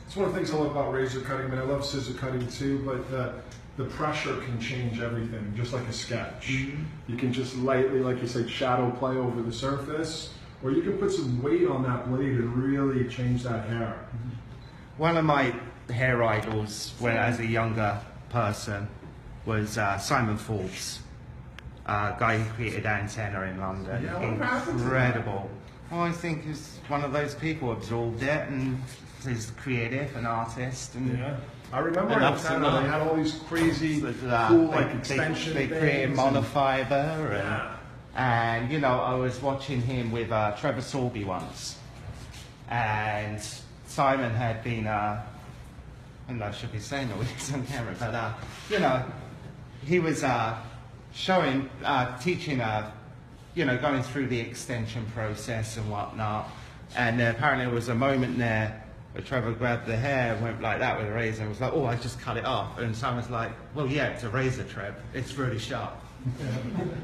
It's one of the things I love about razor cutting. I mean, I love scissor cutting too, but the pressure can change everything, just like a sketch. Mm-hmm. You can just lightly, like you said, shadow play over the surface, or you can put some weight on that blade and really change that hair. Mm-hmm. One of my hair idols, when as a younger person, was Simon Forbes, a guy who created Antenna in London. Yeah, incredible. Well, I think he's one of those people absorbed it and is creative, an artist. And yeah. I remember Antenna, they had all these crazy, cool, like extension They created monofiber, and you know, I was watching him with Trevor Sorby once, and Simon had been, and I should be saying all this on camera, but you know, he was teaching, you know, going through the extension process and whatnot, and apparently there was a moment there. But Trevor grabbed the hair, went like that with a razor, and was like, "Oh, I just cut it off." And Simon's like, "Well, yeah, it's a razor, Trev. It's really sharp."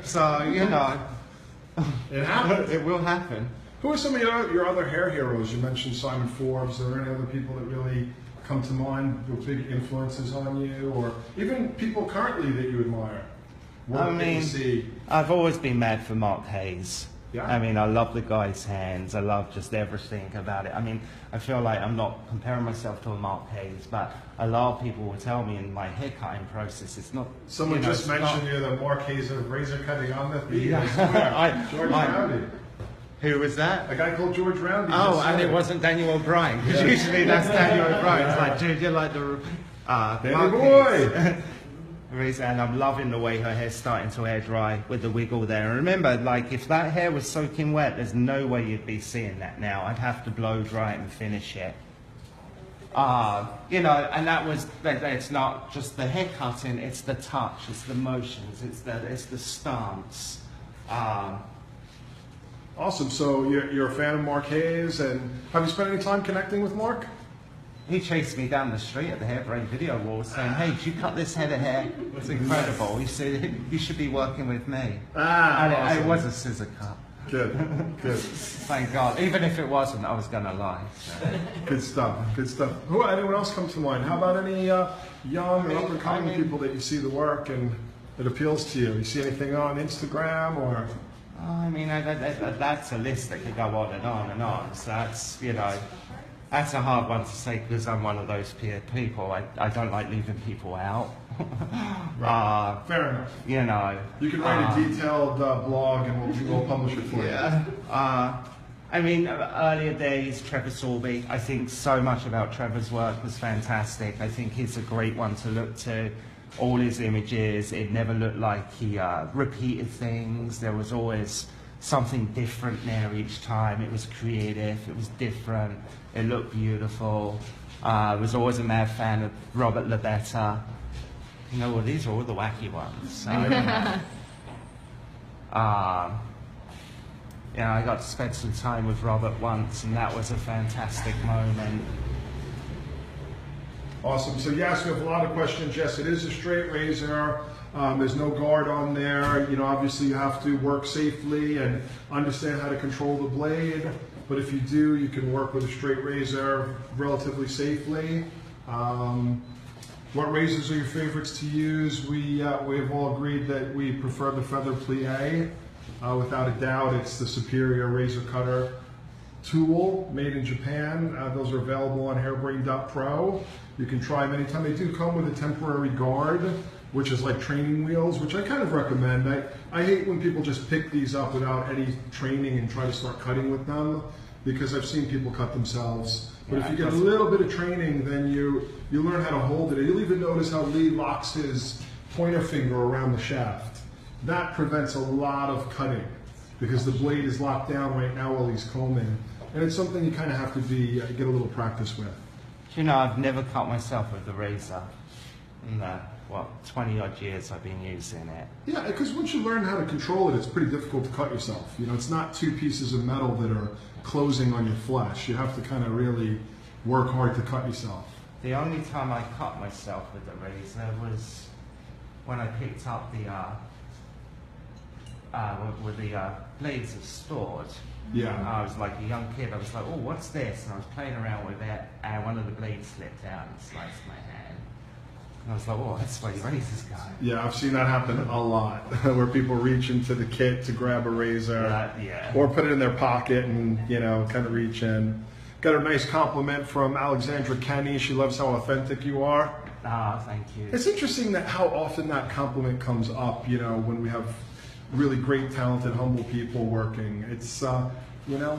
So you know, it happens. It will happen. Who are some of your other hair heroes? You mentioned Simon Forbes. Are there any other people that really come to mind with big influences on you, or even people currently that you admire? I mean, I've always been mad for Mark Hayes. Yeah. I mean, I love the guy's hands. I love just everything about it. I mean, I feel like I'm not comparing myself to a Mark Hayes, but a lot of people will tell me in my hair cutting process, it's not. Someone just mentioned you the Mark Hayes of razor cutting on the feed. Yeah. George Roundy. Who was that? A guy called George Roundy. Oh, and it wasn't Daniel O'Brien, because usually that's Daniel O'Brien. It's like, dude, you're like the Danny boy. And I'm loving the way her hair's starting to air dry with the wiggle there. And remember, like, if that hair was soaking wet, there's no way you'd be seeing that now. I'd have to blow dry it and finish it. You know, and it's not just the hair cutting, it's the touch, it's the motions, it's the stance. Awesome. So you're a fan of Mark Hayes, and have you spent any time connecting with Mark? He chased me down the street at the Hairbrained Video Awards saying, "Hey, did you cut this head of hair? It's incredible." He said, "You should be working with me." And awesome. it was a scissor cut. Good, good. Thank God. Even if it wasn't, I was going to lie. So. Good stuff, good stuff. Anyone else come to mind? How about any young or up-and-coming people that you see the work and it appeals to you? You see anything on Instagram or? I mean, that's a list that could go on and on and on. So that's, you know, that's a hard one to say because I'm one of those people. I don't like leaving people out. Right. Fair enough. You know. You can write a detailed blog and we'll publish it for you. I mean, earlier days, Trevor Sorby, I think so much about Trevor's work was fantastic. I think he's a great one to look to. All his images, it never looked like he repeated things. There was always something different there each time. It was creative, it was different, it looked beautiful. I was always a mad fan of Robert Labetta. You know, well, these are all the wacky ones. So, yeah, I got to spend some time with Robert once, and that was a fantastic moment. Awesome. So yes, we have a lot of questions. Yes, it is a straight razor. There's no guard on there. You know, obviously you have to work safely and understand how to control the blade. But if you do, you can work with a straight razor relatively safely. What razors are your favorites to use? We have all agreed that we prefer the feather plie. Without a doubt, it's the superior razor cutter tool made in Japan. Those are available on hairbrained.pro. You can try them anytime. They do come with a temporary guard, which is like training wheels, which I kind of recommend. I hate when people just pick these up without any training and try to start cutting with them, because I've seen people cut themselves. But if you get a little bit of training, then you learn how to hold it. You'll even notice how Lee locks his pointer finger around the shaft. That prevents a lot of cutting because the blade is locked down right now while he's combing. And it's something you kind of have to get a little practice with. You know, I've never cut myself with the razor in the, 20 odd years I've been using it. Yeah, because once you learn how to control it, it's pretty difficult to cut yourself. You know, it's not two pieces of metal that are closing on your flesh. You have to kind of really work hard to cut yourself. The only time I cut myself with the razor was when I picked up the blades of stored. Yeah. I was like a young kid. I was like, oh, what's this? And I was playing around with it, and one of the blades slipped out and sliced my hand. And I was like, oh, that's why you razors go. Yeah, I've seen that happen a lot, where people reach into the kit to grab a razor, Yeah. or put it in their pocket and, you know, kind of reach in. Got a nice compliment from Alexandra Kenny. She loves how authentic you are. Ah, thank you. It's interesting that how often that compliment comes up, you know, when we have really great, talented, humble people working. It's, you know,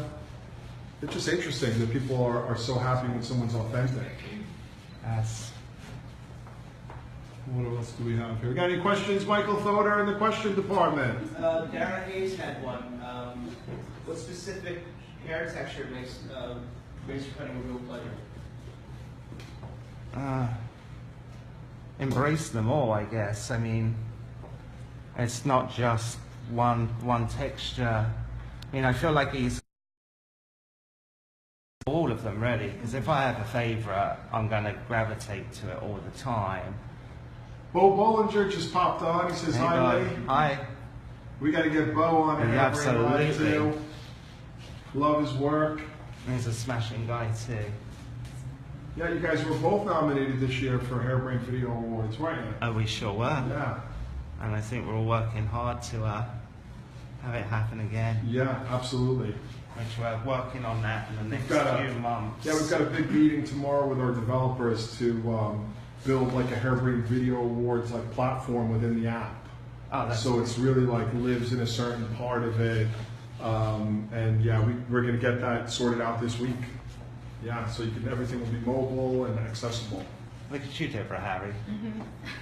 it's just interesting that people are so happy when someone's authentic. Yes. What else do we have here? We got any questions, Michael Thoder, in the question department? Dara Hayes had one. What specific hair texture makes razor cutting a real pleasure? Embrace them all, I guess. I mean, it's not just one texture. I mean, I feel like he's all of them really, because if I have a favorite, I'm going to gravitate to it all the time. Bo Bollinger just popped on. He says, Hey, hi, Bo. Lee. Hi. We got to get Bo on Yeah, Hairbrained Live absolutely. too. Love his work. He's a smashing guy too. Yeah, you guys were both nominated this year for Hairbrained Video Awards, weren't you? Oh, we sure were. Yeah. And I think we're all working hard to have it happen again. Yeah, absolutely. Which we're working on that in the next few months. Yeah, we've got a big meeting tomorrow with our developers to build like a Hairbrained Video Awards like platform within the app. Oh, that's So it's really like lives in a certain part of it. And yeah, we're going to get that sorted out this week. Yeah, so everything will be mobile and accessible. Look at you, Deborah Harry.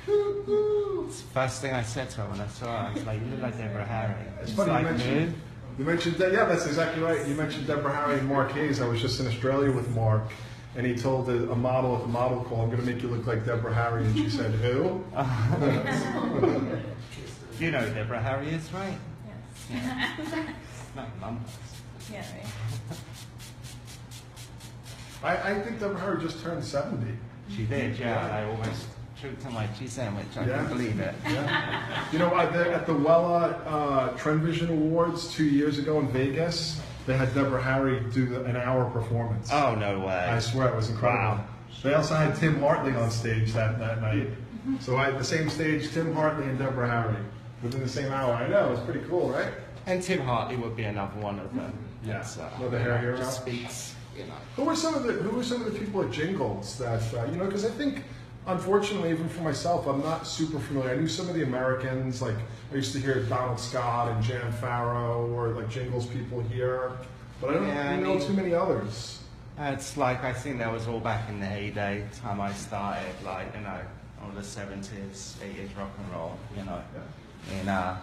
Woo-hoo. It's the first thing I said to her when I saw her. I was like, you look like Deborah Harry. It's She's funny like, you mentioned that. Yeah, that's exactly right. You mentioned Deborah Harry and Mark Hayes. I was just in Australia with Mark, and he told a model at the model call, "I'm going to make you look like Deborah Harry," and she said, "Who?" You know who Deborah Harry is, right? Yes. Yeah. No, numbers. Yeah, right. I think Deborah Harry just turned 70. She did, yeah. I almost choked on my cheese sandwich. I Yeah. couldn't believe it. Yeah. You know, at the Wella Trend Vision Awards 2 years ago in Vegas, they had Deborah Harry do an hour performance. Oh, no way. I swear it was incredible. Wow. They also had Tim Hartley on stage that night. So at the same stage, Tim Hartley and Deborah Harry within the same hour. I know, it's pretty cool, right? And Tim Hartley would be another one of them. Yeah. It's, Another hair hero. just speaks, you know. Who were some of the people at Jingles that you know? Because I think, unfortunately, even for myself, I'm not super familiar. I knew some of the Americans, like I used to hear Donald Scott and Jan Farrow, or like Jingles people here, but I don't know too many others. It's like, I think that was all back in the heyday, time I started, like, you know, all the 70s, 80s rock and roll, you know. Yeah. And, I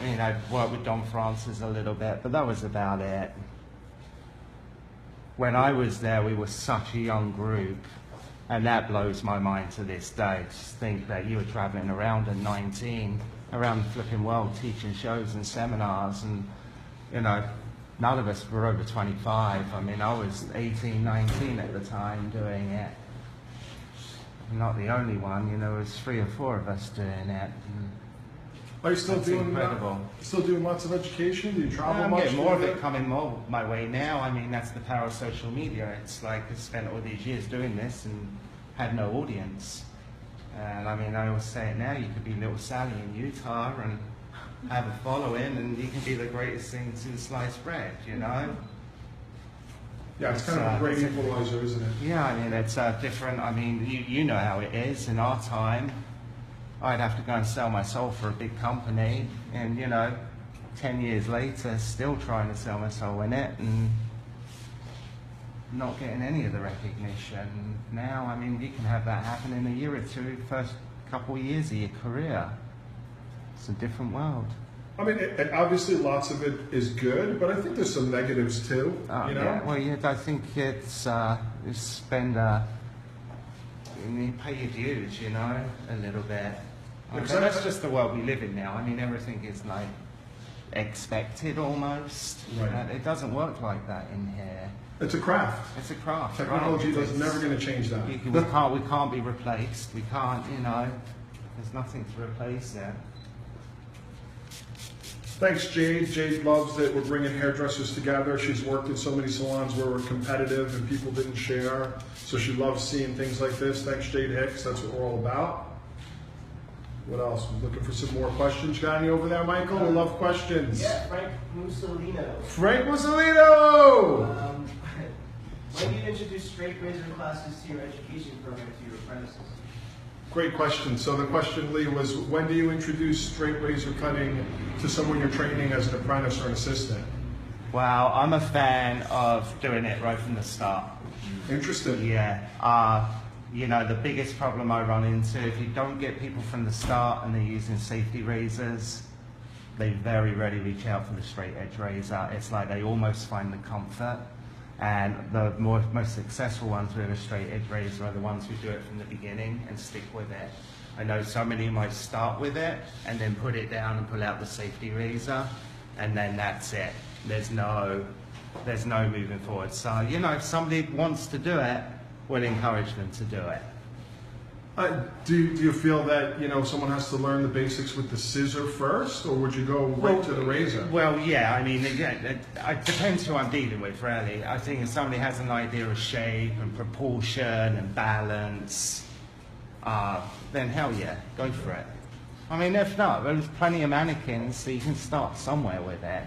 mean, I worked with Don Francis a little bit, but that was about it. When I was there, we were such a young group, and that blows my mind to this day. Just think that you were traveling around at 19, around the flipping world, teaching shows and seminars, and, you know, none of us were over 25. I mean, I was 18, 19 at the time doing it. I'm not the only one, you know, there was 3 or 4 of us doing it. Are you still That's doing incredible. still doing lots of education? Do you travel I'm much? getting more of Do it coming more my way now. I mean, that's the power of social media. It's like I spent all these years doing this and had no audience. And I mean, I always say it now, you could be little Sally in Utah and have a following and you can be the greatest thing since sliced bread, you know? Yeah, it's kind of a great equalizer, isn't it? Yeah, I mean, it's different. I mean, you know how it is. In our time, I'd have to go and sell my soul for a big company, and you know, 10 years later, still trying to sell my soul in it, and not getting any of the recognition. Now, I mean, you can have that happen in a year or two, first couple of years of your career. It's a different world. I mean, obviously lots of it is good, but I think there's some negatives too. Oh, you know? yeah. Well, yeah, I think it's you spend you pay your dues, you know, a little bit. Because But that's just the world we live in now. I mean, everything is like expected almost. Right. It doesn't work like that in here. It's a craft. It's a craft. Technology right? is never going to change that. We can't be replaced. We can't, you know. There's nothing to replace it. Thanks, Jade. Jade loves that we're bringing hairdressers together. She's worked in so many salons where we're competitive and people didn't share. So she loves seeing things like this. Thanks, Jade Hicks. That's what we're all about. What else? We're looking for some more questions. Got any over there, Michael? We love questions. Yeah, Frank Mussolino. Frank Mussolino! When do you introduce straight razor classes to your education program to your apprentices? Great question. So the question, Lee, was when do you introduce straight razor cutting to someone you're training as an apprentice or an assistant? Well, I'm a fan of doing it right from the start. Interesting. Yeah. You know, the biggest problem I run into, if you don't get people from the start and they're using safety razors, they very rarely reach out for the straight edge razor. It's like they almost find the comfort. And the most successful ones with a straight edge razor are the ones who do it from the beginning and stick with it. I know so many might start with it and then put it down and pull out the safety razor, and then that's it. There's no moving forward. So, you know, if somebody wants to do it, we'll encourage them to do it. Do you feel that, you know, someone has to learn the basics with the scissor first, or would you go right to the razor? Well, yeah, I mean, again, it depends who I'm dealing with, really. I think if somebody has an idea of shape and proportion and balance, then hell yeah, go for it. I mean, if not, there's plenty of mannequins, so you can start somewhere with it.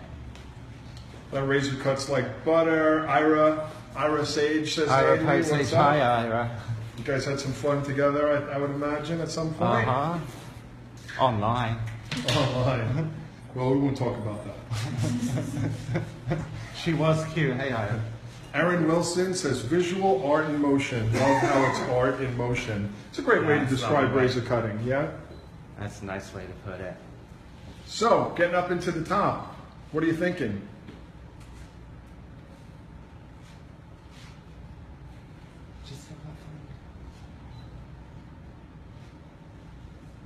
Razor cuts like butter. Ira Sage says, Ira hey, Post what's says, up? hi, Ira. You guys had some fun together, I would imagine, at some point. Online. Online. Well, we won't talk about that. She was cute. Hey, Ira. Aaron Wilson says, visual art in motion. Love how it's art in motion. It's a great way to That's describe lovely. razor cutting, yeah? That's a nice way to put it. So, getting up into the top, what are you thinking?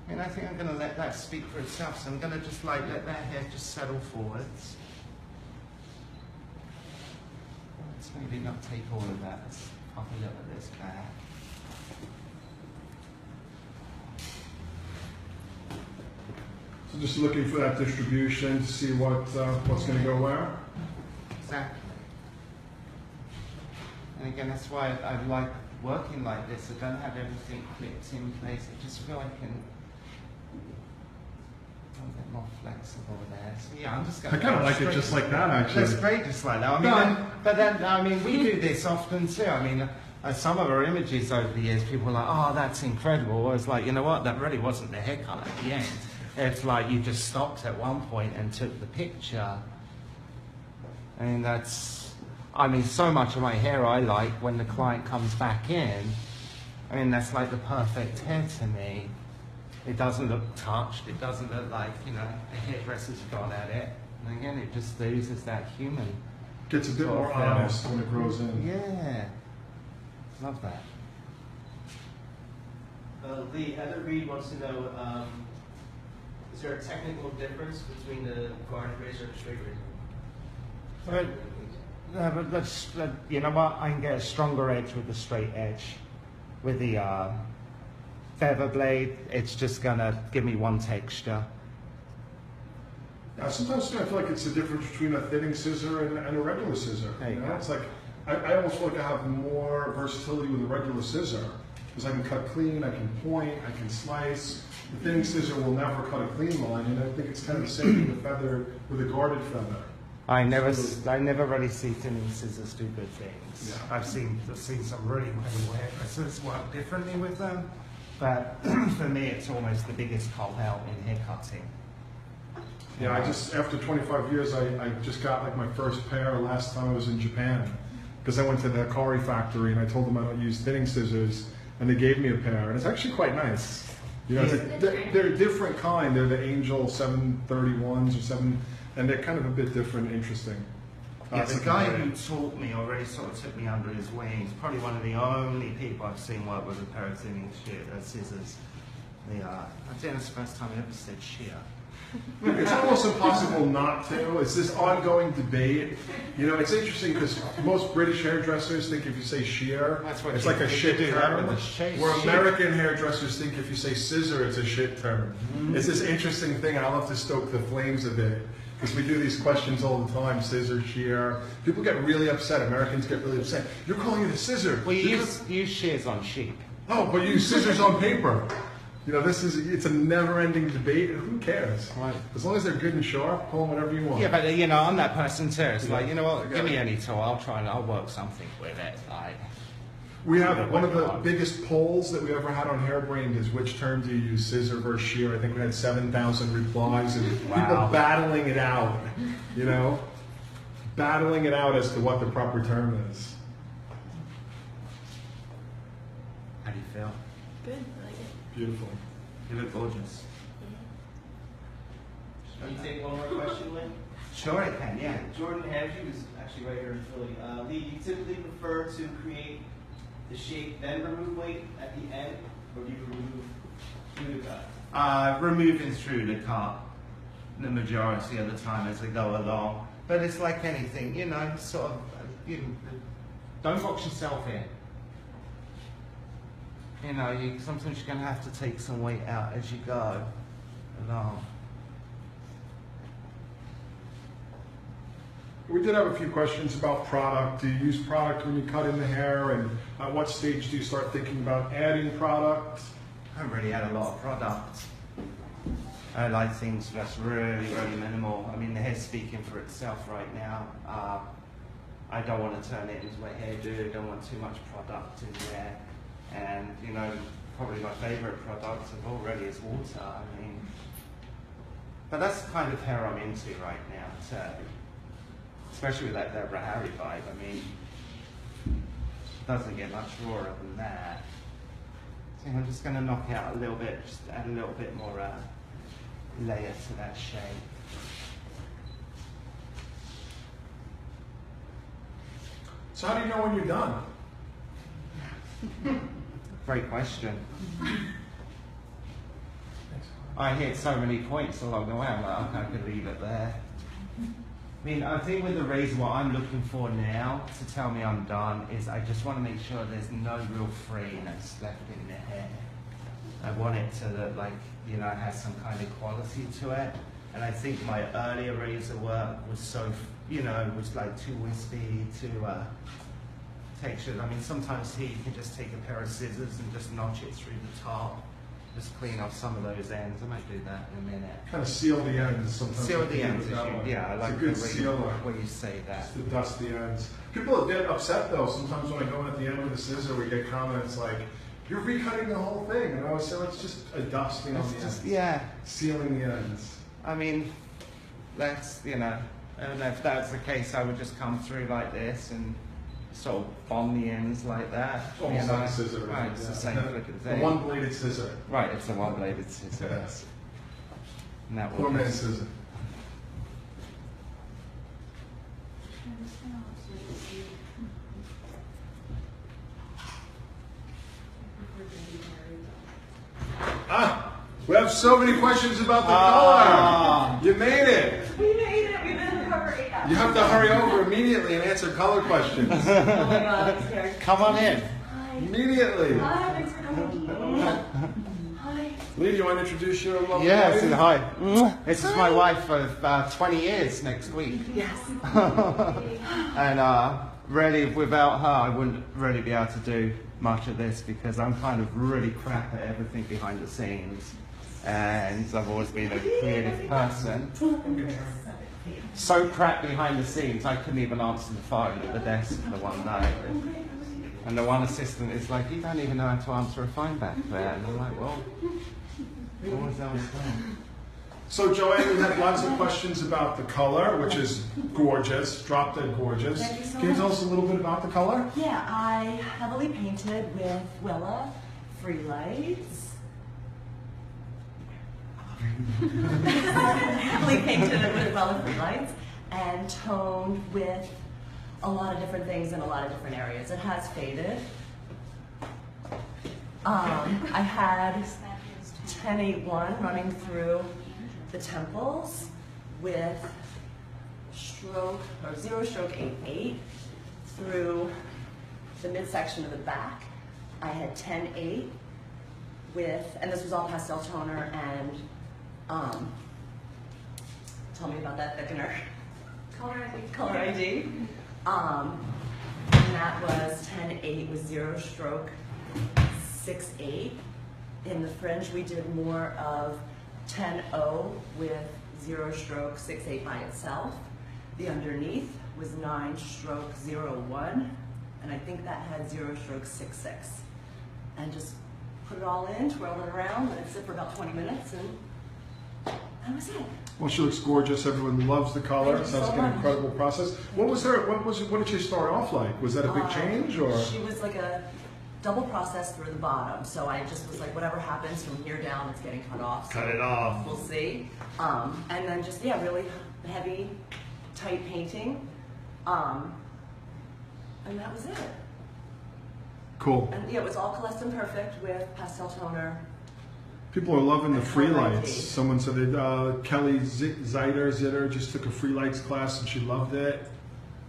And I think I'm going to let that speak for itself. So I'm going to just like let that hair just settle forwards. Let's maybe not take all of that. Let's pop a little of this back. So just looking for that distribution to see what's going to go where. Exactly. And again, that's why I like working like this. I don't have everything clipped in place. I just feel I can a bit more flexible there. So yeah, I'm just going to. I kind of like it just like that, actually. That's great, just like that. I mean, we do this often too. I mean, some of our images over the years, people are like, "Oh, that's incredible." I was like, you know what? That really wasn't the haircut at the end. It's like you just stopped at one point and took the picture. I mean, so much of my hair I like when the client comes back in. I mean, that's like the perfect hair to me. It doesn't look touched. It doesn't look like, you know, a hairdresser's gone at it. And again, it just loses that human. Gets a bit more honest when it grows in. Yeah. Love that. Lee, Heather Reed wants to know, is there a technical difference between the guarded razor and straight razor? But, but that's, you know what? I can get a stronger edge with the straight edge. With the feather blade, it's just gonna give me one texture. Sometimes I feel like it's the difference between a thinning scissor and a regular scissor. There you go. It's like I almost feel like I have more versatility with a regular scissor because I can cut clean, I can point, I can slice. The thinning scissor will never cut a clean line, and I think it's kind of the same with the feather, with a guarded feather. I never really see thinning scissors do good things. Yeah. I've seen some really hairdressers work differently with them, but for me, it's almost the biggest call out in hair cutting. Yeah, after 25 years, I just got like my first pair last time I was in Japan because I went to the Hikari factory and I told them I don't use thinning scissors, and they gave me a pair, and it's actually quite nice. You know, they're a different kind. They're the Angel 731s or 7, and they're kind of a bit different and interesting. Yeah, the guy who taught me already sort of took me under his wings. Probably one of the only people I've seen work with a pair of thinning scissors. I think it's the first time I ever said shear. It's almost impossible not to. It's this ongoing debate. You know, it's interesting because most British hairdressers think if you say shear, it's like a shit term. Where American hairdressers think if you say scissor, it's a shit term. It's this interesting thing, and I love to stoke the flames of it. Because we do these questions all the time, scissor, shear. People get really upset. Americans get really upset. You're calling it a scissor. Well, you use shears on sheep. Oh, but you use scissors on paper. You know, it's a never-ending debate. Who cares? Right. As long as they're good and sharp, call them whatever you want. Yeah, but you know, I'm that person too. It's like, you know what, give me any tool, I'll work something with it. Like, we have one of the biggest polls that we ever had on Hairbrained is which term do you use, scissor versus shear? I think we had 7,000 replies and people battling it out, you know? Battling it out as to what the proper term is. how do you feel? Good. I like it. Beautiful. You look gorgeous. Can you take one more question, Lynn? Sure, I can, yeah. Jordan Hamsey was actually right here in Philly. Lee, do you typically prefer to create the shape then remove weight at the end, or do you remove through the cut? Removing through the cut the majority of the time as we go along. But it's like anything, you know, sort of, don't box yourself in. You know, sometimes you're going to have to take some weight out as you go along. We did have a few questions about product. Do you use product when you cut in the hair? And at what stage do you start thinking about adding product? I haven't really had a lot of product. I like things that's really, really minimal. I mean, the hair's speaking for itself right now. I don't want to turn it into a hairdo. I don't want too much product in there. And, you know, probably my favorite product already is water. I mean, but that's the kind of hair I'm into right now, too. Especially with that Deborah Harry vibe. I mean, it doesn't get much rawer than that. So I'm just going to knock out a little bit, just add a little bit more layer to that shape. So how do you know when you're done? Great question. I hit so many points along the way, I'm like, okay, I could leave it there. I mean, I think with the razor, what I'm looking for now to tell me I'm done is I just want to make sure there's no real freeness left in the hair. I want it to look like, you know, it has some kind of quality to it. And I think my earlier razor work was so, you know, it was like too wispy, too textured. I mean, sometimes here you can just take a pair of scissors and just notch it through the top. Just clean off some of those ends. I might do that in a minute. Kind of seal the ends sometimes. Seal the ends, yeah, I like it's a good the way sealer. where you say that. Just to dust the ends. People get upset though. Sometimes when I go in at the end with a scissor, we get comments like, "You're recutting the whole thing," and I always say, "It's just a dusting on the ends." Yeah. Sealing the ends. I mean, that's, you know, and if that's the case, I would just come through like this and sort of bomb the ends like that. It's almost like a scissor. Right, it's the same flipping thing. A one-bladed scissor. Right, it's a one-bladed scissor. Yes. And that Poor will man just- scissor. We have so many questions about the color. You made it. We made it. We've been in recovery. You have to hurry over immediately and answer color questions. Oh my God, I'm scared. Come on in. Hi. Immediately. Hi, thanks for coming. Hi. Lee, do you want to introduce your lovely Yes, wife? and hi. This is my wife of 20 years next week. Yes. And really, without her, I wouldn't really be able to do much of this because I'm kind of really crap at everything behind the scenes. And I've always been a creative person. So crap behind the scenes, I couldn't even answer the phone at the desk for one day. And the one assistant is like, you don't even know how to answer a phone back there. And I'm like, well, what was I saying? So Joanne, we had lots of questions about the color, which is gorgeous, drop dead gorgeous. Thank you so Can you tell much. us a little bit about the color? Yeah, I heavily painted with Wella free lights. Heavily painted it with Wella free lights and toned with a lot of different things in a lot of different areas. It has faded. I had 1081 running through the temples with stroke or 0 stroke 88 through the midsection of the back. I had 10-8 with, and this was all pastel toner and tell me about that thickener. Color ID. Color ID. And that was 10-8 with 0 stroke 6-8. In the fringe, we did more of 10-0 with 0 stroke 6-8 by itself. The underneath was 9 stroke 0-1, and I think that had 0 stroke 6-6. And just put it all in, twirl it around, let it sit for about 20 minutes, and that was it. Well, she looks gorgeous. Everyone loves the color. Thank you Sounds so like an much. incredible process. What did she start off like? Was that a big change, or? She was like a double process through the bottom, so I just was like, whatever happens from here down, it's getting cut off. Cut it off. We'll see. And then just, yeah, really heavy, tight painting. And that was it. Cool. And yeah, it was all Colestin Perfect with pastel toner. People are loving the And free color lights. ID. Someone said that Kelly Zitter just took a free lights class and she loved it.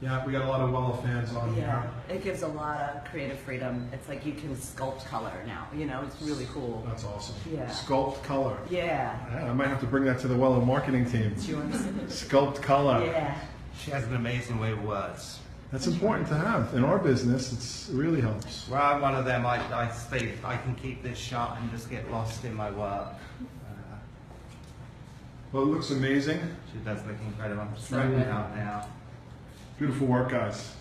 Yeah, we got a lot of Wella fans on Yeah, here. it gives a lot of creative freedom. It's like you can sculpt color now, you know, it's really cool. That's awesome. Yeah. Sculpt color. Yeah. Yeah, I might have to bring that to the Wella marketing team. It's yours. Sculpt color. Yeah. She has an amazing way of words. That's important to have. In our business, it really helps. Well, I'm one of them. I think I can keep this shut and just get lost in my work. Well, it looks amazing. She does look incredible. I'm just So wrapping good. out now. Beautiful work, guys.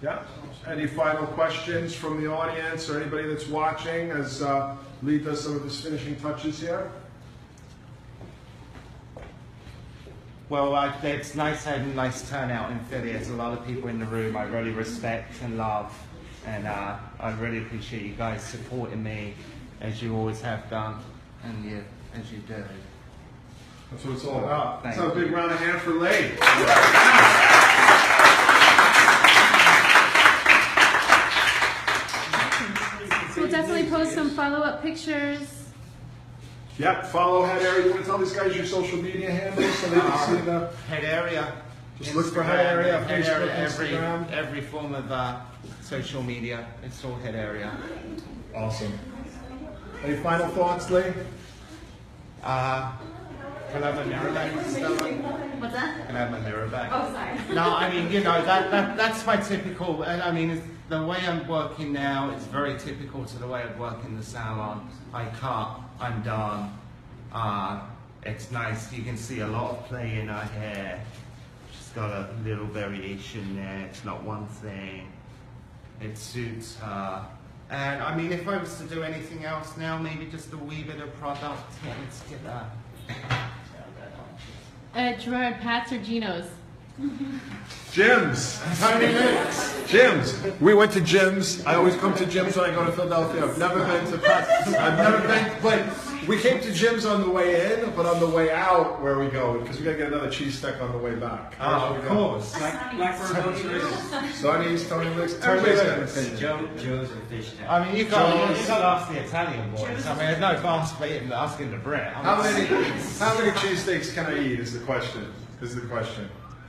Yeah. Any final questions from the audience or anybody that's watching as Lee does some of his finishing touches here? Well, it's nice having a nice turnout in Philly. There's a lot of people in the room I really respect and love. And I really appreciate you guys supporting me as you always have done and as you do. That's what it's all about. Thank Let's have a you. big round of hand for Lee. So we'll definitely post some follow-up pictures. Yep, follow Head Area. You want to tell these guys your social media handles so they can see the... Head area. Just look for Head Area, Head Facebook, area, Instagram. every form of social media. It's all Head area. Awesome. Any final thoughts, Lee? Can I have my mirror back, Stella? What's that? Can I have my mirror back? Oh, sorry. No, I mean, you know, that's my typical, I mean, the way I'm working now is very typical to the way I work in the salon. I cut, I'm done. It's nice, you can see a lot of play in her hair. She's got a little variation there, it's not one thing. It suits her. And I mean, if I was to do anything else now, maybe just a wee bit of product. Yeah, let's get that. Gerard, Pat's or Gino's? Jim's. Tony Luke's. Jim's. We went to Jim's. I always come to Jim's when I go to Philadelphia. I've never been to Pat's. I've never been, but we came to Jim's on the way in, but on the way out, where are we going? Because we got to get another cheese stick on the way back. Where Oh, should of we go? course. Blackbird Boats Sonny's, Tony Luke's. Tony Everybody's got an Luke's. opinion. Joe's and Fish Town. I mean, you can't ask the Italian boys. I mean, there's no fast eating asking the Brit. How many cheesesteaks can I eat is the question.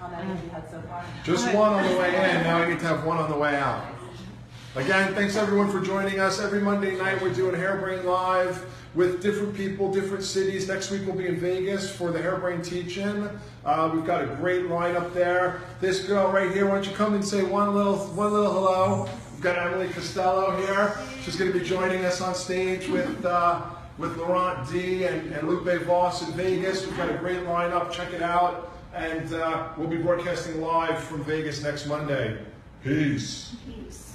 How many have you had so far? Just one on the way in, now I need to have one on the way out. Again, thanks everyone for joining us. Every Monday night we're doing Hairbrained Live with different people, different cities. Next week we'll be in Vegas for the Hairbrained Teach-In. We've got a great lineup there. This girl right here, why don't you come and say one little hello. We've got Emily Costello here. She's going to be joining us on stage with Laurent D and Lupe Voss in Vegas. We've got a great lineup. Check it out. And we'll be broadcasting live from Vegas next Monday. Peace. Peace.